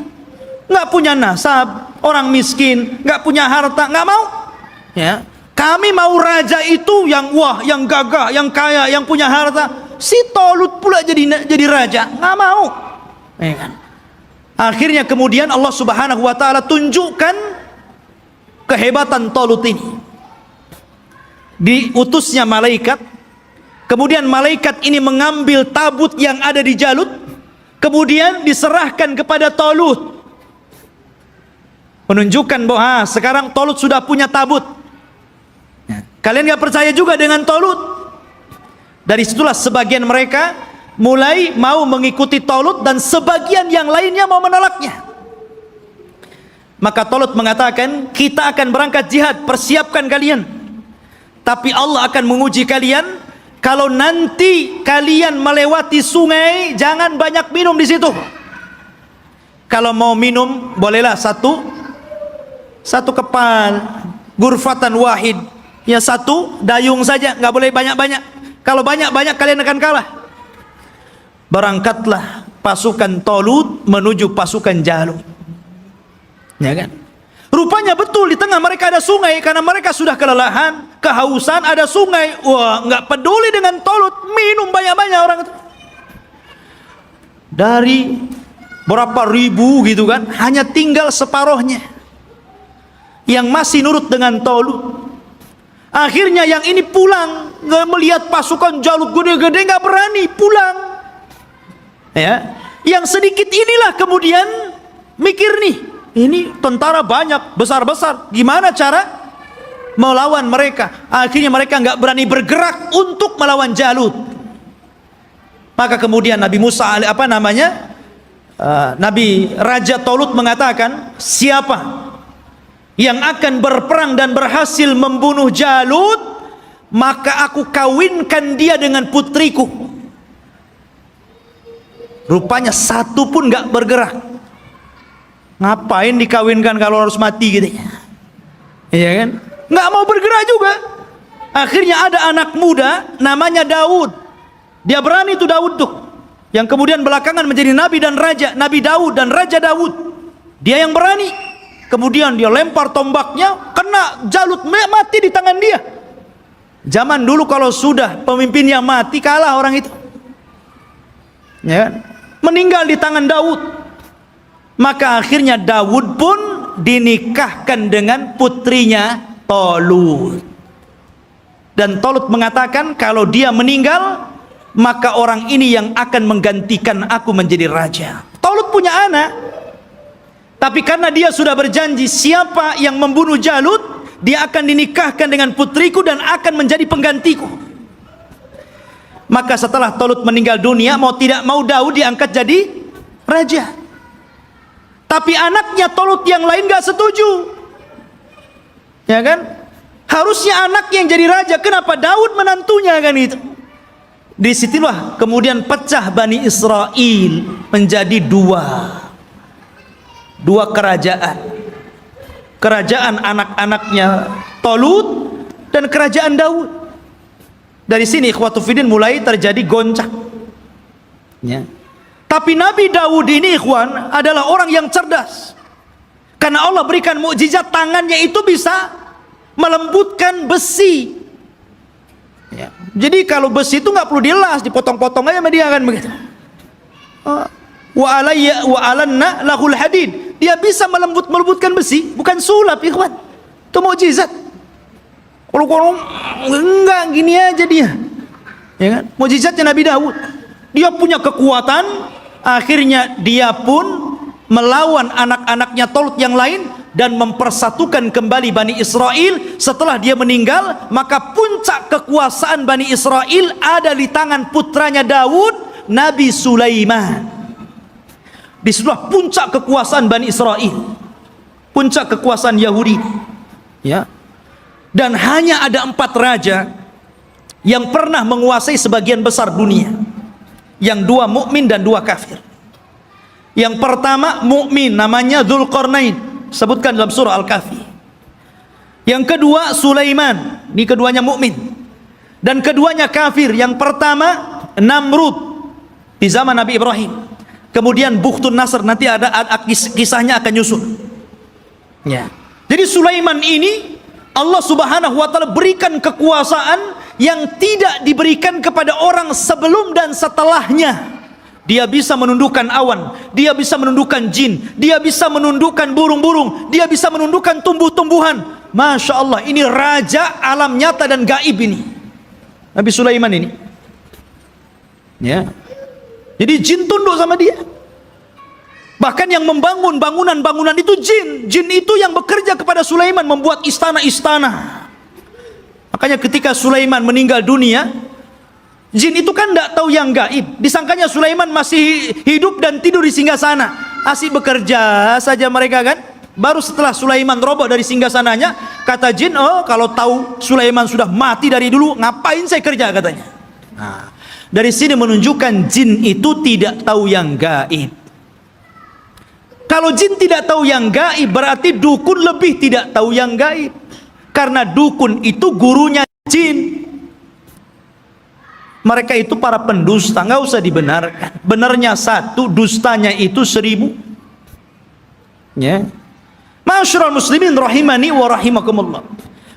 Nggak punya nasab, orang miskin, nggak punya harta, nggak mau. Ya, kami mau raja itu yang wah, yang gagah, yang kaya, yang punya harta. Si Talut pula jadi raja, nggak mau. Ya kan? Akhirnya kemudian Allah Subhanahu wa taala tunjukkan kehebatan Talut ini. Diutusnya malaikat, kemudian malaikat ini mengambil tabut yang ada di Jalut, kemudian diserahkan kepada Talut, menunjukkan bahwa sekarang Talut sudah punya tabut. Kalian gak percaya juga dengan Talut? Dari situlah sebagian mereka mulai mau mengikuti Talut dan sebagian yang lainnya mau menolaknya. Maka Talut mengatakan, kita akan berangkat jihad, persiapkan kalian. Tapi Allah akan menguji kalian. Kalau nanti kalian melewati sungai, jangan banyak minum di situ. Kalau mau minum, bolehlah satu kepal, gurfatan wahid, ya satu dayung saja, nggak boleh banyak-banyak. Kalau banyak-banyak kalian akan kalah. Berangkatlah pasukan Talut menuju pasukan Jalut. Ya kan? Rupanya betul di tengah mereka ada sungai, karena mereka sudah kelelahan, kehausan, ada sungai. Wah, nggak peduli dengan Talut, minum banyak-banyak orang itu. Dari berapa ribu gitu kan, hanya tinggal separohnya yang masih nurut dengan Talut. Akhirnya yang ini pulang, nggak melihat pasukan Jalut gede-gede, nggak berani pulang. Ya, yang sedikit inilah kemudian mikir nih, ini tentara banyak, besar-besar, gimana cara melawan mereka? Akhirnya mereka nggak berani bergerak untuk melawan Jalut. Maka kemudian Nabi Musa, Nabi Raja Talut mengatakan, siapa yang akan berperang dan berhasil membunuh Jalut, maka aku kawinkan dia dengan putriku. Rupanya satu pun nggak bergerak. Ngapain dikawinkan kalau harus mati gitu? Iya kan? Nggak mau bergerak juga. Akhirnya ada anak muda namanya Daud. Dia berani tuh Daud tuh, yang kemudian belakangan menjadi nabi dan raja, Nabi Daud dan Raja Daud. Dia yang berani. Kemudian dia lempar tombaknya, kena Jalut, mati di tangan dia. Zaman dulu kalau sudah pemimpinnya mati, kalah orang itu. Ya kan? Meninggal di tangan Daud. Maka akhirnya Daud pun dinikahkan dengan putrinya Talut. Dan Talut mengatakan, kalau dia meninggal, maka orang ini yang akan menggantikan aku menjadi raja. Talut punya anak, tapi karena dia sudah berjanji, siapa yang membunuh Jalut, dia akan dinikahkan dengan putriku dan akan menjadi penggantiku. Maka setelah Talut meninggal dunia, mau tidak mau Daud diangkat jadi raja. Tapi anaknya Talut yang lain gak setuju. Ya kan? Harusnya anak yang jadi raja, kenapa Daud menantunya kan itu? Disitulah kemudian pecah Bani Israel menjadi dua kerajaan. Kerajaan anak-anaknya Talut dan kerajaan Daud. Dari sini ikhwatu fiddin mulai terjadi goncang. Ya. Tapi Nabi Daud ini ikhwan adalah orang yang cerdas. Karena Allah berikan mukjizat, tangannya itu bisa melembutkan besi. Ya. Jadi kalau besi itu nggak perlu dilas, dipotong-potong aja sama dia kan begitu. Wa alanna lahul hadid. Dia bisa melembutkan besi, bukan sulap ikhwan. Itu mukjizat. Kalau enggak gini aja dia. Ya kan? Mukjizatnya Nabi Daud. Dia punya kekuatan, akhirnya dia pun melawan anak-anaknya Talut yang lain dan mempersatukan kembali Bani Israel. Setelah dia meninggal, maka puncak kekuasaan Bani Israel ada di tangan putranya Daud, Nabi Sulaiman. Disitulah puncak kekuasaan Bani Israel, puncak kekuasaan Yahudi. Ya. Dan hanya ada 4 raja yang pernah menguasai sebagian besar dunia, yang 2 mukmin dan 2 kafir. Yang pertama mukmin, namanya Dzulqarnain, sebutkan dalam surah Al-Kahfi. Yang kedua Sulaiman, ini keduanya mukmin, dan keduanya kafir. Yang pertama Namrud di zaman Nabi Ibrahim, kemudian Bukhtun Nasr, nanti ada kisahnya akan nyusul. Ya. Jadi Sulaiman ini Allah Subhanahu wa taala berikan kekuasaan yang tidak diberikan kepada orang sebelum dan setelahnya. Dia bisa menundukkan awan, dia bisa menundukkan jin, dia bisa menundukkan burung-burung, dia bisa menundukkan tumbuh-tumbuhan. Masya Allah, ini raja alam nyata dan gaib ini, Nabi Sulaiman ini. Ya. Jadi jin tunduk sama dia. Bahkan yang membangun bangunan-bangunan itu jin. Jin itu yang bekerja kepada Sulaiman, membuat istana-istana. Makanya ketika Sulaiman meninggal dunia, jin itu kan tidak tahu yang gaib. Disangkanya Sulaiman masih hidup dan tidur di singgasana. Asik bekerja saja mereka kan. Baru setelah Sulaiman roboh dari singgasananya, kata jin, oh kalau tahu Sulaiman sudah mati dari dulu, ngapain saya kerja, katanya. Nah, dari sini menunjukkan jin itu tidak tahu yang gaib. Kalau jin tidak tahu yang gaib, berarti dukun lebih tidak tahu yang gaib. Karena dukun itu gurunya jin. Mereka itu para pendusta, nggak usah dibenarkan. Benarnya satu, dustanya itu 1000. Ya. Ma'asyiral muslimin rahimani wa rahimakumullah.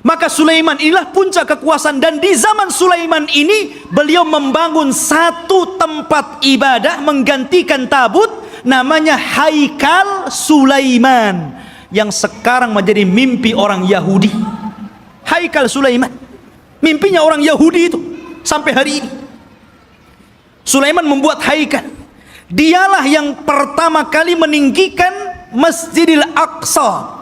Maka Sulaiman inilah puncak kekuasaan, dan di zaman Sulaiman ini beliau membangun satu tempat ibadah menggantikan tabut, namanya Haikal Sulaiman, yang sekarang menjadi mimpi orang Yahudi. Haikal Sulaiman, mimpinya orang Yahudi itu sampai hari ini. Sulaiman membuat haikal. Dialah yang pertama kali meninggikan Masjidil Aqsa.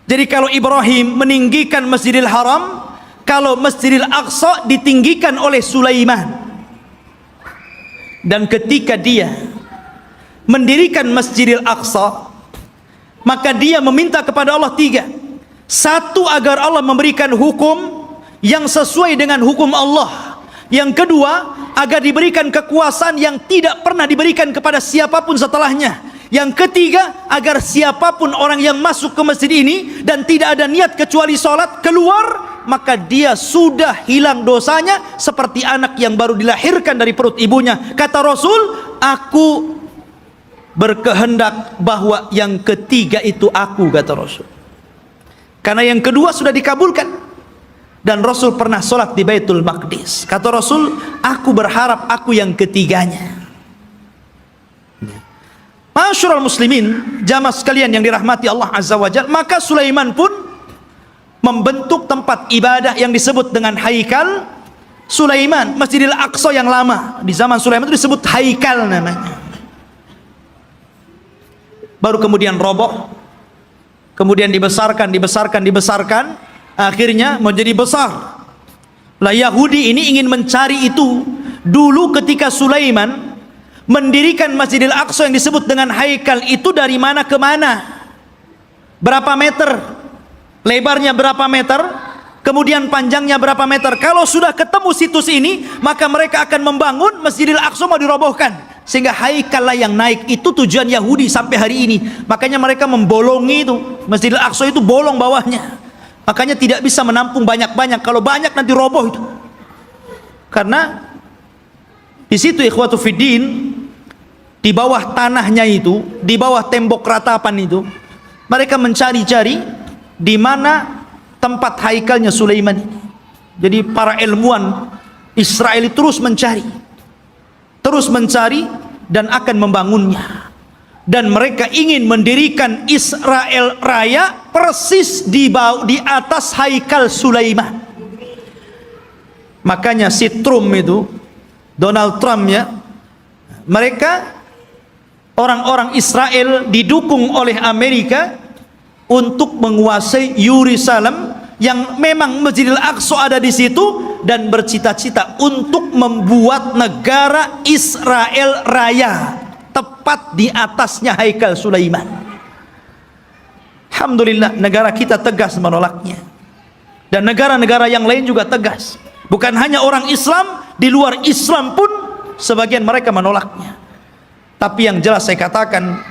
Jadi kalau Ibrahim meninggikan Masjidil Haram, kalau Masjidil Aqsa ditinggikan oleh Sulaiman. Dan ketika dia mendirikan Masjidil Aqsa, maka dia meminta kepada Allah 3. Satu, agar Allah memberikan hukum yang sesuai dengan hukum Allah. Yang kedua, agar diberikan kekuasaan yang tidak pernah diberikan kepada siapapun setelahnya. Yang ketiga, agar siapapun orang yang masuk ke masjid ini dan tidak ada niat kecuali sholat, keluar, maka dia sudah hilang dosanya seperti anak yang baru dilahirkan dari perut ibunya. Kata Rasul, aku berkehendak bahwa yang ketiga itu aku, kata Rasul. Karena yang kedua sudah dikabulkan. Dan Rasul pernah sholat di Baitul Maqdis. Kata Rasul, aku berharap aku yang ketiganya. Ma'asyiral muslimin, jamaah sekalian yang dirahmati Allah Azza wa Jalla, maka Sulaiman pun membentuk tempat ibadah yang disebut dengan Haikal Sulaiman, Masjidil Aqsa yang lama. Di zaman Sulaiman itu disebut Haikal namanya. Baru kemudian roboh, kemudian dibesarkan, akhirnya menjadi besar. Lah Yahudi ini ingin mencari itu. Dulu ketika Sulaiman mendirikan Masjidil Aqsa yang disebut dengan Haikal itu, dari mana ke mana, berapa meter, lebarnya berapa meter, kemudian panjangnya berapa meter. Kalau sudah ketemu situs ini, maka mereka akan membangun Masjidil Aqsa mau dirobohkan, sehingga Haikal lah yang naik. Itu tujuan Yahudi sampai hari ini. Makanya mereka membolongi itu, Masjidil Aqsa itu bolong bawahnya, makanya tidak bisa menampung banyak-banyak. Kalau banyak nanti roboh itu. Karena di situ ikhwatu fiddin, di bawah tanahnya itu, di bawah tembok ratapan itu, mereka mencari-cari di mana tempat haikalnya Sulaiman ini. Jadi para ilmuwan Israel terus mencari dan akan membangunnya. Dan mereka ingin mendirikan Israel Raya persis di atas Haikal Sulaiman. Makanya si Trump itu, Donald Trump ya, mereka orang-orang Israel didukung oleh Amerika untuk menguasai Yerusalem, yang memang Masjidil Aqsa ada di situ, dan bercita-cita untuk membuat negara Israel Raya tepat di atasnya Haikal Sulaiman. Alhamdulillah, negara kita tegas menolaknya, dan negara-negara yang lain juga tegas. Bukan hanya orang Islam, di luar Islam pun sebagian mereka menolaknya. Tapi yang jelas saya katakan,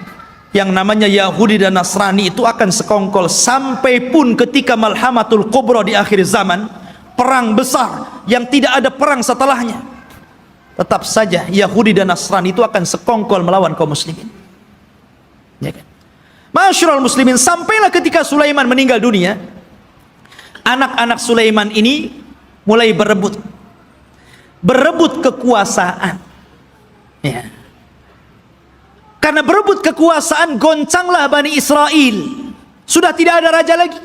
yang namanya Yahudi dan Nasrani itu akan sekongkol sampai pun ketika Malhamatul Kubra di akhir zaman, perang besar yang tidak ada perang setelahnya, tetap saja Yahudi dan Nasrani itu akan sekongkol melawan kaum muslimin. Ya kan? Ma'asyiral muslimin, sampailah ketika Sulaiman meninggal dunia, anak-anak Sulaiman ini mulai berebut kekuasaan. Ya. Karena berebut kekuasaan, goncanglah Bani Israel. Sudah tidak ada raja lagi.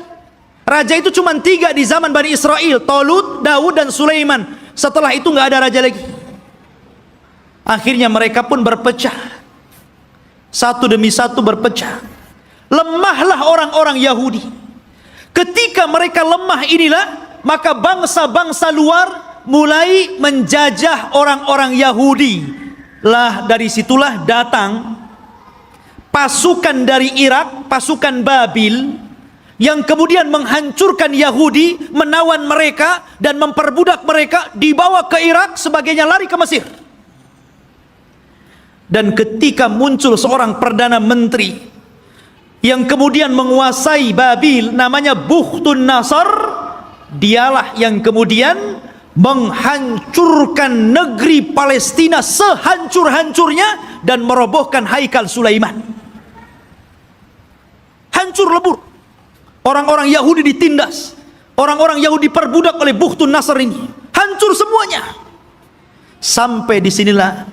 Raja itu cuma 3 di zaman Bani Israel, Talut, Daud, dan Sulaiman. Setelah itu nggak ada raja lagi. Akhirnya mereka pun berpecah, satu demi satu berpecah. Lemahlah orang-orang Yahudi. Ketika mereka lemah inilah, maka bangsa-bangsa luar mulai menjajah orang-orang Yahudi. Lah dari situlah datang pasukan dari Irak, pasukan Babil, yang kemudian menghancurkan Yahudi, menawan mereka dan memperbudak mereka, dibawa ke Irak, sebagainya lari ke Mesir. Dan ketika muncul seorang perdana menteri yang kemudian menguasai Babil, namanya Bukhtun Nasr, dialah yang kemudian menghancurkan negeri Palestina sehancur-hancurnya dan merobohkan Haikal Sulaiman. Hancur lebur. Orang-orang Yahudi ditindas, orang-orang Yahudi diperbudak oleh Bukhtun Nasr ini. Hancur semuanya. Sampai disinilah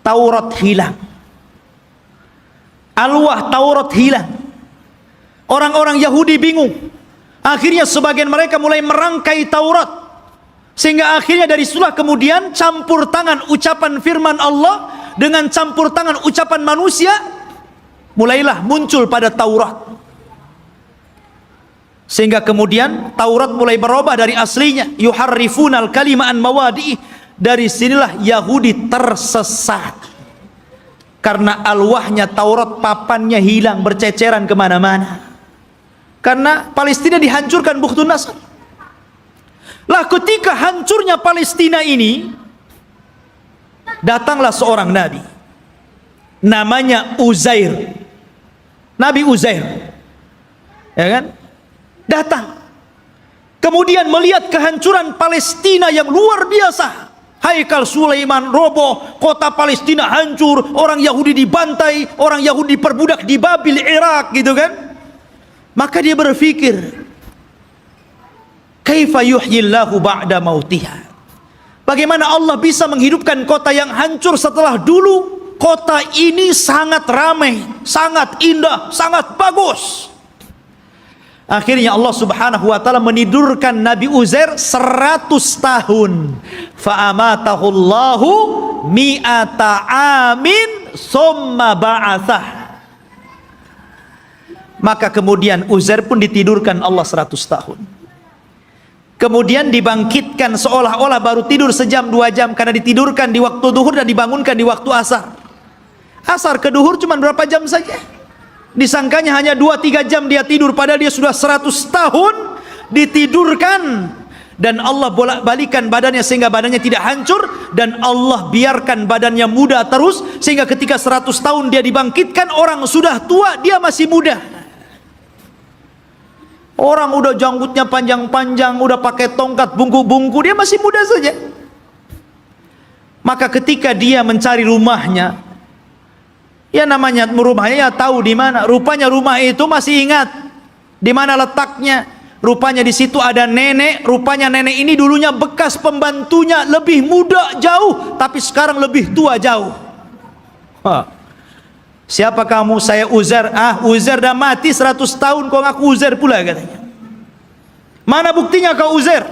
Taurat hilang. Alwah Taurat hilang. Orang-orang Yahudi bingung. Akhirnya sebagian mereka mulai merangkai Taurat, sehingga akhirnya dari situlah kemudian campur tangan ucapan firman Allah dengan campur tangan ucapan manusia, mulailah muncul pada Taurat. Sehingga kemudian Taurat mulai berubah dari aslinya, yuharrifunal kalima an mawadi'i. Dari sinilah Yahudi tersesat, karena alwahnya Taurat, papannya hilang, berceceran kemana-mana. Karena Palestina dihancurkan Bukhtun Nasr. Lah ketika hancurnya Palestina ini, datanglah seorang nabi, namanya Uzair. Nabi Uzair, ya kan? Datang, kemudian melihat kehancuran Palestina yang luar biasa. Haikal Sulaiman roboh, kota Palestina hancur, orang Yahudi dibantai, orang Yahudi diperbudak di Babil, Irak, gitu kan. Maka dia berpikir, kaifa yuhyillahu ba'da mautiha. Bagaimana Allah bisa menghidupkan kota yang hancur setelah dulu kota ini sangat ramai, sangat indah, sangat bagus. Akhirnya Allah Subhanahu wa taala menidurkan Nabi Uzair 100 tahun. Fa amatahullahu mi'ata amin summa ba'atsah. Maka kemudian Uzair pun ditidurkan Allah 100 tahun. Kemudian dibangkitkan seolah-olah baru tidur sejam 2 jam, karena ditidurkan di waktu duhur dan dibangunkan di waktu asar. Asar ke duhur cuma berapa jam saja. Disangkanya hanya 2-3 jam dia tidur, padahal dia sudah 100 tahun ditidurkan. Dan Allah bolak-balikan badannya sehingga badannya tidak hancur, dan Allah biarkan badannya muda terus, sehingga ketika 100 tahun dia dibangkitkan, orang sudah tua dia masih muda. Orang udah janggutnya panjang-panjang, udah pakai tongkat bungku-bungku, dia masih muda saja. Maka ketika dia mencari rumahnya, ya namanya rumahnya ya tahu di mana. Rupanya rumah itu masih ingat di mana letaknya. Rupanya di situ ada nenek. Rupanya nenek ini dulunya bekas pembantunya, lebih muda jauh, tapi sekarang lebih tua jauh. Siapa kamu? Saya Uzair. Uzair dah mati 100 tahun kau ngaku Uzair pula, katanya. Mana buktinya kau Uzair?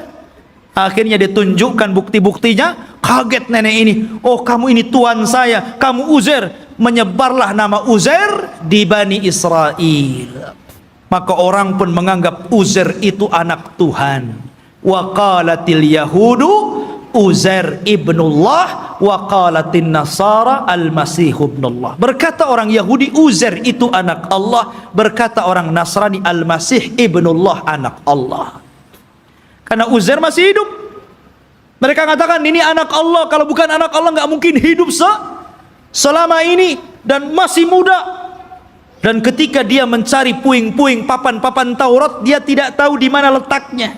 Akhirnya ditunjukkan bukti-buktinya. Kaget nenek ini. Oh, kamu ini tuan saya, kamu Uzair. Menyebarlah nama Uzair di Bani Israel. Maka orang pun menganggap Uzair itu anak Tuhan. Wa qalatil yahudu Uzair ibnullah wa qalatin nasara al-masih ibnullah. Berkata orang Yahudi Uzair itu anak Allah, berkata orang Nasrani al-masih ibnullah, anak Allah. Karena Uzair masih hidup. Mereka katakan ini anak Allah, kalau bukan anak Allah nggak mungkin hidup selama ini dan masih muda. Dan ketika dia mencari puing-puing papan-papan Taurat, dia tidak tahu di mana letaknya.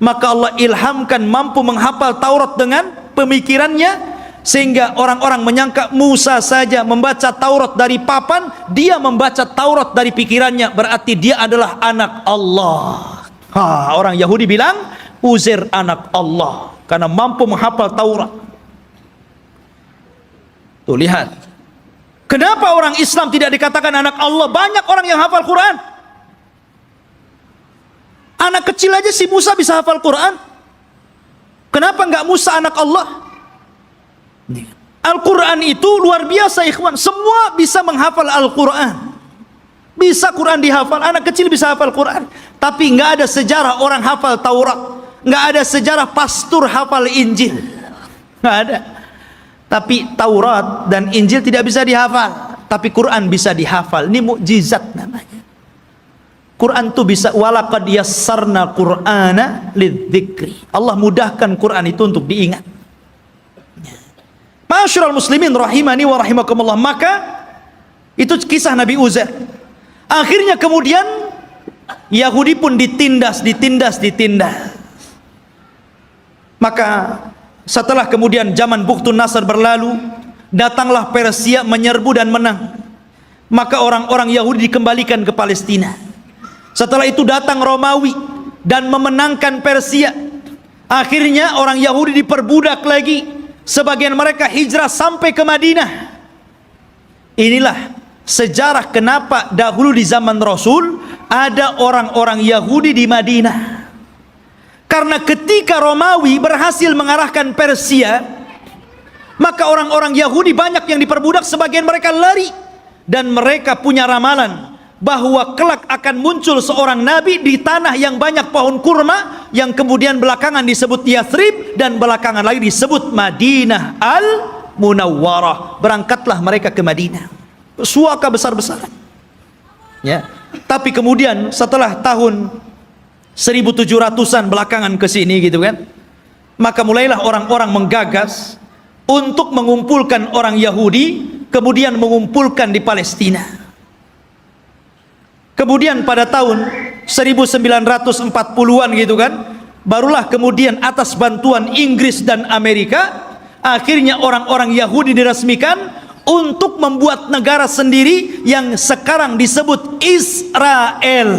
Maka Allah ilhamkan mampu menghafal Taurat dengan pemikirannya, sehingga orang-orang menyangka Musa saja membaca Taurat dari papan, dia membaca Taurat dari pikirannya, berarti dia adalah anak Allah. Orang Yahudi bilang Uzair anak Allah karena mampu menghafal Taurat. Tuh lihat, kenapa orang Islam tidak dikatakan anak Allah? Banyak orang yang hafal Quran. Anak kecil aja si Musa bisa hafal Quran. Kenapa enggak Musa anak Allah? Al-Quran itu luar biasa ikhwan. Semua bisa menghafal Al-Quran. Bisa Quran dihafal. Anak kecil bisa hafal Quran. Tapi enggak ada sejarah orang hafal Taurat. Enggak ada sejarah pastor hafal Injil. Enggak ada. Tapi Taurat dan Injil tidak bisa dihafal. tapi Quran bisa dihafal. Ini mukjizat namanya. Quran tuh bisa, walaqad yassarna Qur'ana lidzikri. Allah mudahkan Quran itu untuk diingat. Ma'asyiral muslimin rahimani wa rahimakumullah. Maka itu kisah Nabi Uzair. Akhirnya kemudian Yahudi pun ditindas. Maka setelah kemudian zaman Bukhtun Nasr berlalu, datanglah Persia menyerbu dan menang. Maka orang-orang Yahudi dikembalikan ke Palestina. Setelah itu datang Romawi dan memenangkan Persia. Akhirnya orang Yahudi diperbudak lagi. Sebagian mereka hijrah sampai ke Madinah. Inilah sejarah kenapa dahulu di zaman Rasul ada orang-orang Yahudi di Madinah. Karena ketika Romawi berhasil mengarahkan Persia, maka orang-orang Yahudi banyak yang diperbudak, sebagian mereka lari. Dan mereka punya ramalan bahwa kelak akan muncul seorang nabi di tanah yang banyak pohon kurma, yang kemudian belakangan disebut Yathrib dan belakangan lagi disebut Madinah Al-Munawwarah. Berangkatlah mereka ke Madinah, suaka besar-besaran. Ya. Tapi kemudian setelah tahun 1700-an belakangan ke sini gitu kan, maka mulailah orang-orang menggagas untuk mengumpulkan orang Yahudi, kemudian mengumpulkan di Palestina. Kemudian pada tahun 1940-an gitu kan, barulah kemudian atas bantuan Inggris dan Amerika, akhirnya orang-orang Yahudi diresmikan untuk membuat negara sendiri yang sekarang disebut Israel.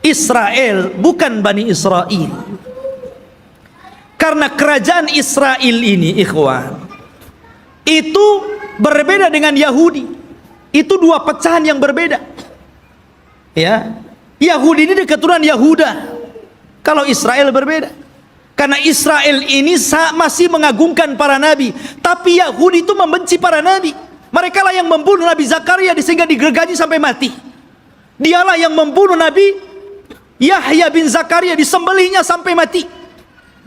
Israel, bukan Bani Israel. Karena kerajaan Israel ini, ikhwan, itu berbeda dengan Yahudi. Itu dua pecahan yang berbeda. Ya, Yahudi ini keturunan Yahuda. Kalau Israel berbeda. Karena Israel ini masih mengagungkan para nabi, tapi Yahudi itu membenci para nabi. Mereka lah yang membunuh Nabi Zakaria sehingga digergaji sampai mati. Dialah yang membunuh Nabi Yahya bin Zakaria, disembelihnya sampai mati.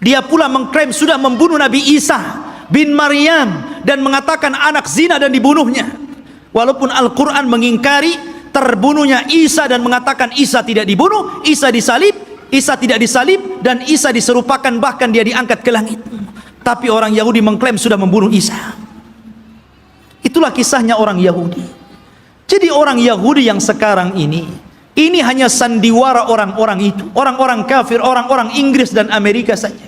Dia pula mengklaim sudah membunuh Nabi Isa bin Maryam dan mengatakan anak zina dan dibunuhnya. Walaupun Al-Quran mengingkari terbunuhnya Isa dan mengatakan Isa tidak dibunuh, Isa disalib, Isa tidak disalib, dan Isa diserupakan bahkan dia diangkat ke langit. Tapi orang Yahudi mengklaim sudah membunuh Isa. Itulah kisahnya orang Yahudi. Jadi orang Yahudi yang sekarang ini hanya sandiwara orang-orang itu, orang-orang kafir, orang-orang Inggris dan Amerika saja.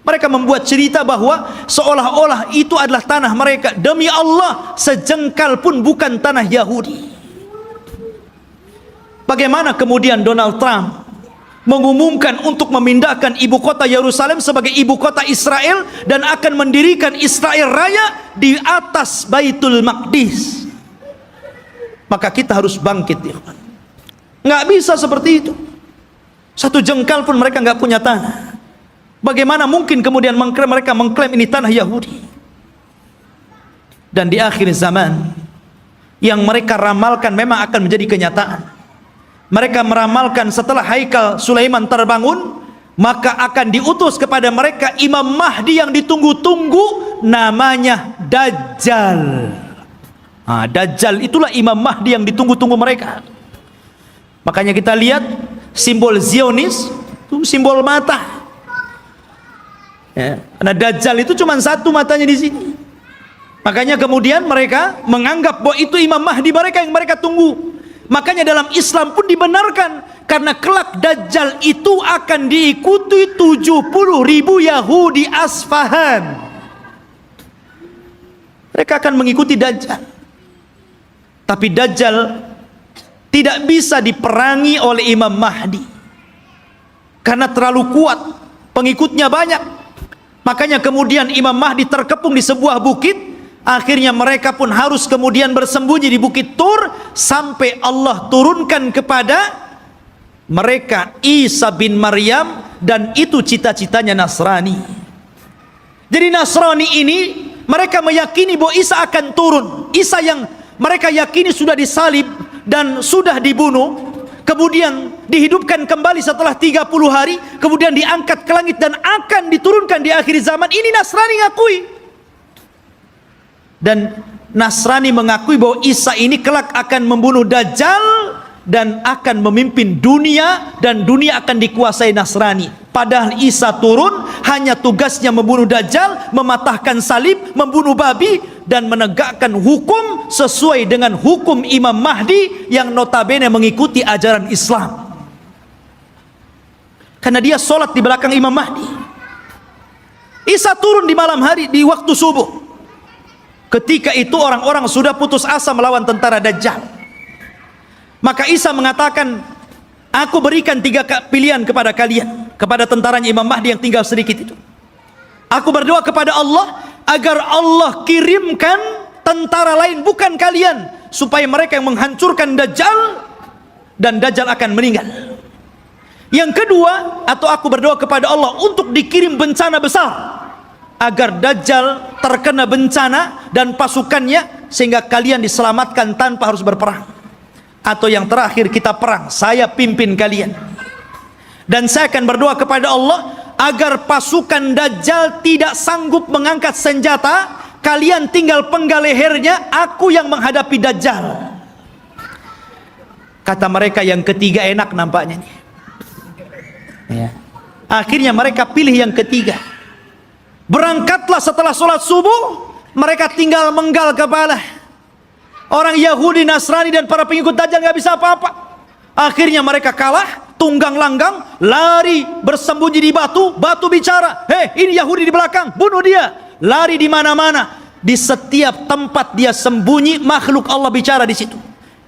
Mereka membuat cerita bahwa seolah-olah itu adalah tanah mereka. Demi Allah, sejengkal pun bukan tanah Yahudi. Bagaimana kemudian Donald Trump mengumumkan untuk memindahkan ibu kota Yerusalem sebagai ibu kota Israel dan akan mendirikan Israel Raya di atas Baitul Maqdis? Maka kita harus bangkit, ya. Nggak bisa seperti itu. Satu jengkal pun mereka nggak punya tanah. Bagaimana mungkin kemudian mereka mengklaim ini tanah Yahudi? Dan di akhir zaman, yang mereka ramalkan memang akan menjadi kenyataan. Mereka meramalkan setelah Haikal Sulaiman terbangun, maka akan diutus kepada mereka Imam Mahdi yang ditunggu-tunggu, namanya Dajjal. Dajjal itulah Imam Mahdi yang ditunggu-tunggu mereka. Makanya kita lihat simbol Zionis itu simbol mata. Ya, karena Dajjal itu cuma satu matanya di sini. Makanya kemudian mereka menganggap bahwa itu Imam Mahdi mereka yang mereka tunggu. Makanya dalam Islam pun dibenarkan, karena kelak Dajjal itu akan diikuti 70.000 Yahudi Asfahan. Mereka akan mengikuti Dajjal. Tapi Dajjal tidak bisa diperangi oleh Imam Mahdi karena terlalu kuat, pengikutnya banyak. Makanya kemudian Imam Mahdi terkepung di sebuah bukit. Akhirnya mereka pun harus kemudian bersembunyi di Bukit Tur sampai Allah turunkan kepada mereka Isa bin Maryam, dan itu cita-citanya Nasrani. Jadi Nasrani ini mereka meyakini bahwa Isa akan turun. Isa yang mereka yakini sudah disalib dan sudah dibunuh, kemudian dihidupkan kembali setelah 30 hari, kemudian diangkat ke langit dan akan diturunkan di akhir zaman. Ini Nasrani ngakui. Dan Nasrani mengakui bahwa Isa ini kelak akan membunuh Dajjal dan akan memimpin dunia, dan dunia akan dikuasai Nasrani. Padahal Isa turun hanya tugasnya membunuh Dajjal, mematahkan salib, membunuh babi, dan menegakkan hukum sesuai dengan hukum Imam Mahdi yang notabene mengikuti ajaran Islam. Karena dia sholat di belakang Imam Mahdi. Isa turun di malam hari, di waktu subuh. Ketika itu orang-orang sudah putus asa melawan tentara Dajjal. Maka Isa mengatakan, aku berikan 3 pilihan kepada kalian, kepada tentaranya Imam Mahdi yang tinggal sedikit itu. Aku berdoa kepada Allah agar Allah kirimkan tentara lain bukan kalian, supaya mereka yang menghancurkan Dajjal, dan Dajjal akan meninggal. Yang kedua, atau aku berdoa kepada Allah untuk dikirim bencana besar, agar Dajjal terkena bencana dan pasukannya, sehingga kalian diselamatkan tanpa harus berperang. Atau yang terakhir, kita perang, saya pimpin kalian. Dan saya akan berdoa kepada Allah agar pasukan Dajjal tidak sanggup mengangkat senjata, kalian tinggal penggal lehernya, aku yang menghadapi Dajjal. Kata mereka yang ketiga enak nampaknya nih. Ya. Akhirnya mereka pilih yang ketiga. Berangkatlah setelah sholat subuh, mereka tinggal menggal kepala. Orang Yahudi, Nasrani, dan para pengikut Dajjal nggak bisa apa-apa. Akhirnya mereka kalah, tunggang langgang, lari bersembunyi di batu. Batu bicara, hei ini Yahudi di belakang, bunuh dia. Lari di mana-mana, di setiap tempat dia sembunyi, makhluk Allah bicara di situ.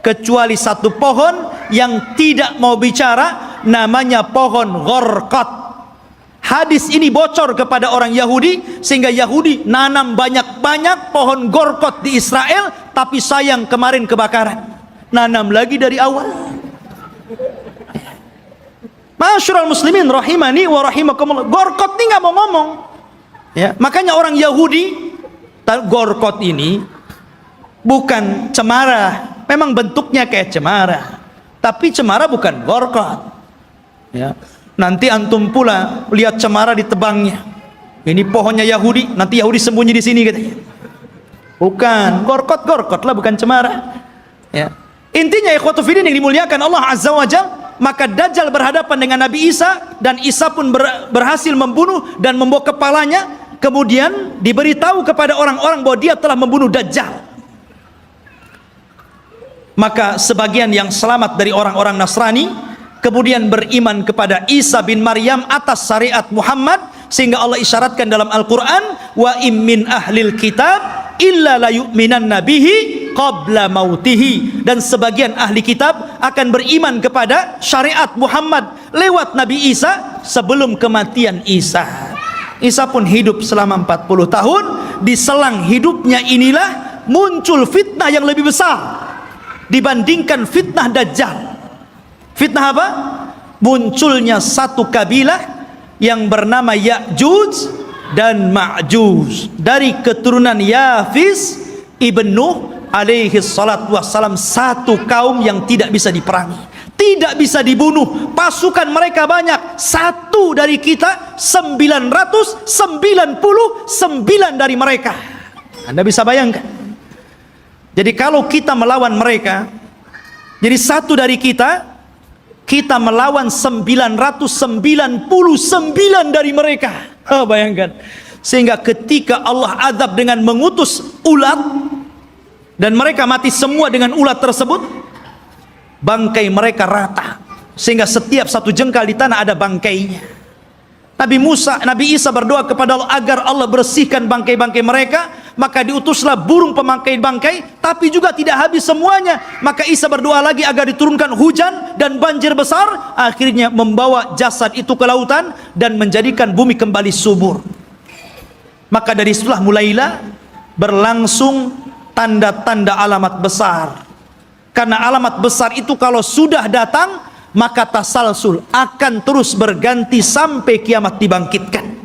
Kecuali satu pohon yang tidak mau bicara, namanya pohon Gharqad. Hadis ini bocor kepada orang Yahudi, sehingga Yahudi nanam banyak-banyak pohon Gharqad di Israel, tapi sayang kemarin kebakaran. Nanam lagi dari awal. Ma'asyiral muslimin rahimani wa rahimakumullah. Gharqad ini nggak mau ngomong. Ya, makanya orang Yahudi, Gharqad ini bukan cemara. Memang bentuknya kayak cemara, tapi cemara bukan Gharqad. Ya. Nanti antum pula lihat cemara ditebangnya. Ini pohonnya Yahudi, nanti Yahudi sembunyi di sini katanya. Bukan, Gharqad lah, bukan cemara. Ya. Intinya ikhwatu fiddin yang dimuliakan Allah Azza wa Jalla, maka Dajjal berhadapan dengan Nabi Isa, dan Isa pun berhasil membunuh dan membawa kepalanya. Kemudian diberitahu kepada orang-orang bahwa dia telah membunuh Dajjal. Maka sebagian yang selamat dari orang-orang Nasrani kemudian beriman kepada Isa bin Maryam atas syariat Muhammad, sehingga Allah isyaratkan dalam Al-Quran, wa immin ahlil kitab illa la yu'minanna bihi qabla mautihi. Dan sebagian ahli kitab akan beriman kepada syariat Muhammad lewat Nabi Isa sebelum kematian Isa. Isa pun hidup selama 40 tahun. Di selang hidupnya inilah muncul fitnah yang lebih besar dibandingkan fitnah Dajjal. Fitnah apa? Munculnya satu kabilah yang bernama Ya'juj dan Ma'juj, dari keturunan Yafis ibn Nuh alaihi salatu wassalam. Satu kaum yang tidak bisa diperangi, tidak bisa dibunuh. Pasukan mereka banyak, satu dari kita 999 dari mereka. Anda bisa bayangkan. Jadi kalau kita melawan mereka, jadi satu dari kita melawan 999 dari mereka. Bayangkan. Sehingga ketika Allah azab dengan mengutus ulat, dan mereka mati semua dengan ulat tersebut, bangkai mereka rata, sehingga setiap satu jengkal di tanah ada bangkainya. Nabi Isa berdoa kepada Allah agar Allah bersihkan bangkai-bangkai mereka. Maka diutuslah burung pemangkai bangkai, tapi juga tidak habis semuanya. Maka Isa berdoa lagi agar diturunkan hujan dan banjir besar, akhirnya membawa jasad itu ke lautan dan menjadikan bumi kembali subur. Maka dari situlah mulailah berlangsung tanda-tanda alamat besar. Karena alamat besar itu kalau sudah datang, maka tasalsul akan terus berganti sampai kiamat dibangkitkan.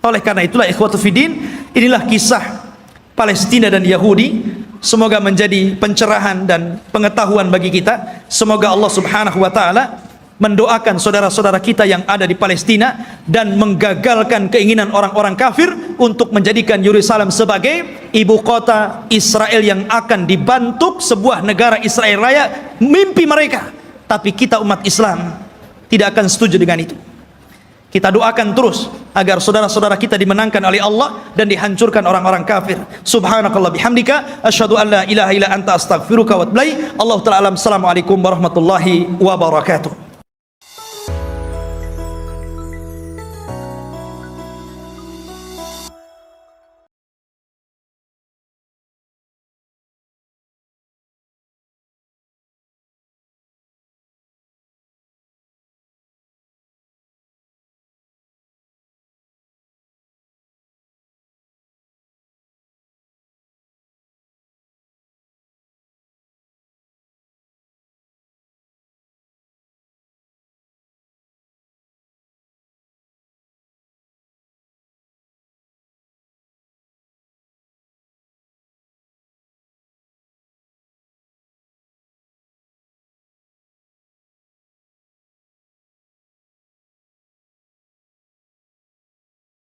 Oleh karena itulah ikhwatu fiddin, inilah kisah Palestina dan Yahudi. Semoga menjadi pencerahan dan pengetahuan bagi kita. Semoga Allah subhanahu wa ta'ala mendoakan saudara-saudara kita yang ada di Palestina dan menggagalkan keinginan orang-orang kafir untuk menjadikan Yerusalem sebagai ibu kota Israel yang akan dibentuk sebuah negara Israel Raya, mimpi mereka. Tapi kita umat Islam tidak akan setuju dengan itu. Kita doakan terus agar saudara-saudara kita dimenangkan oleh Allah dan dihancurkan orang-orang kafir. Subhanakallah bihamdika asyhadu an la ilaha illa anta astaghfiruka wa atubu ilaik. Allahu ta'ala alam. Assalamualaikum warahmatullahi wabarakatuh.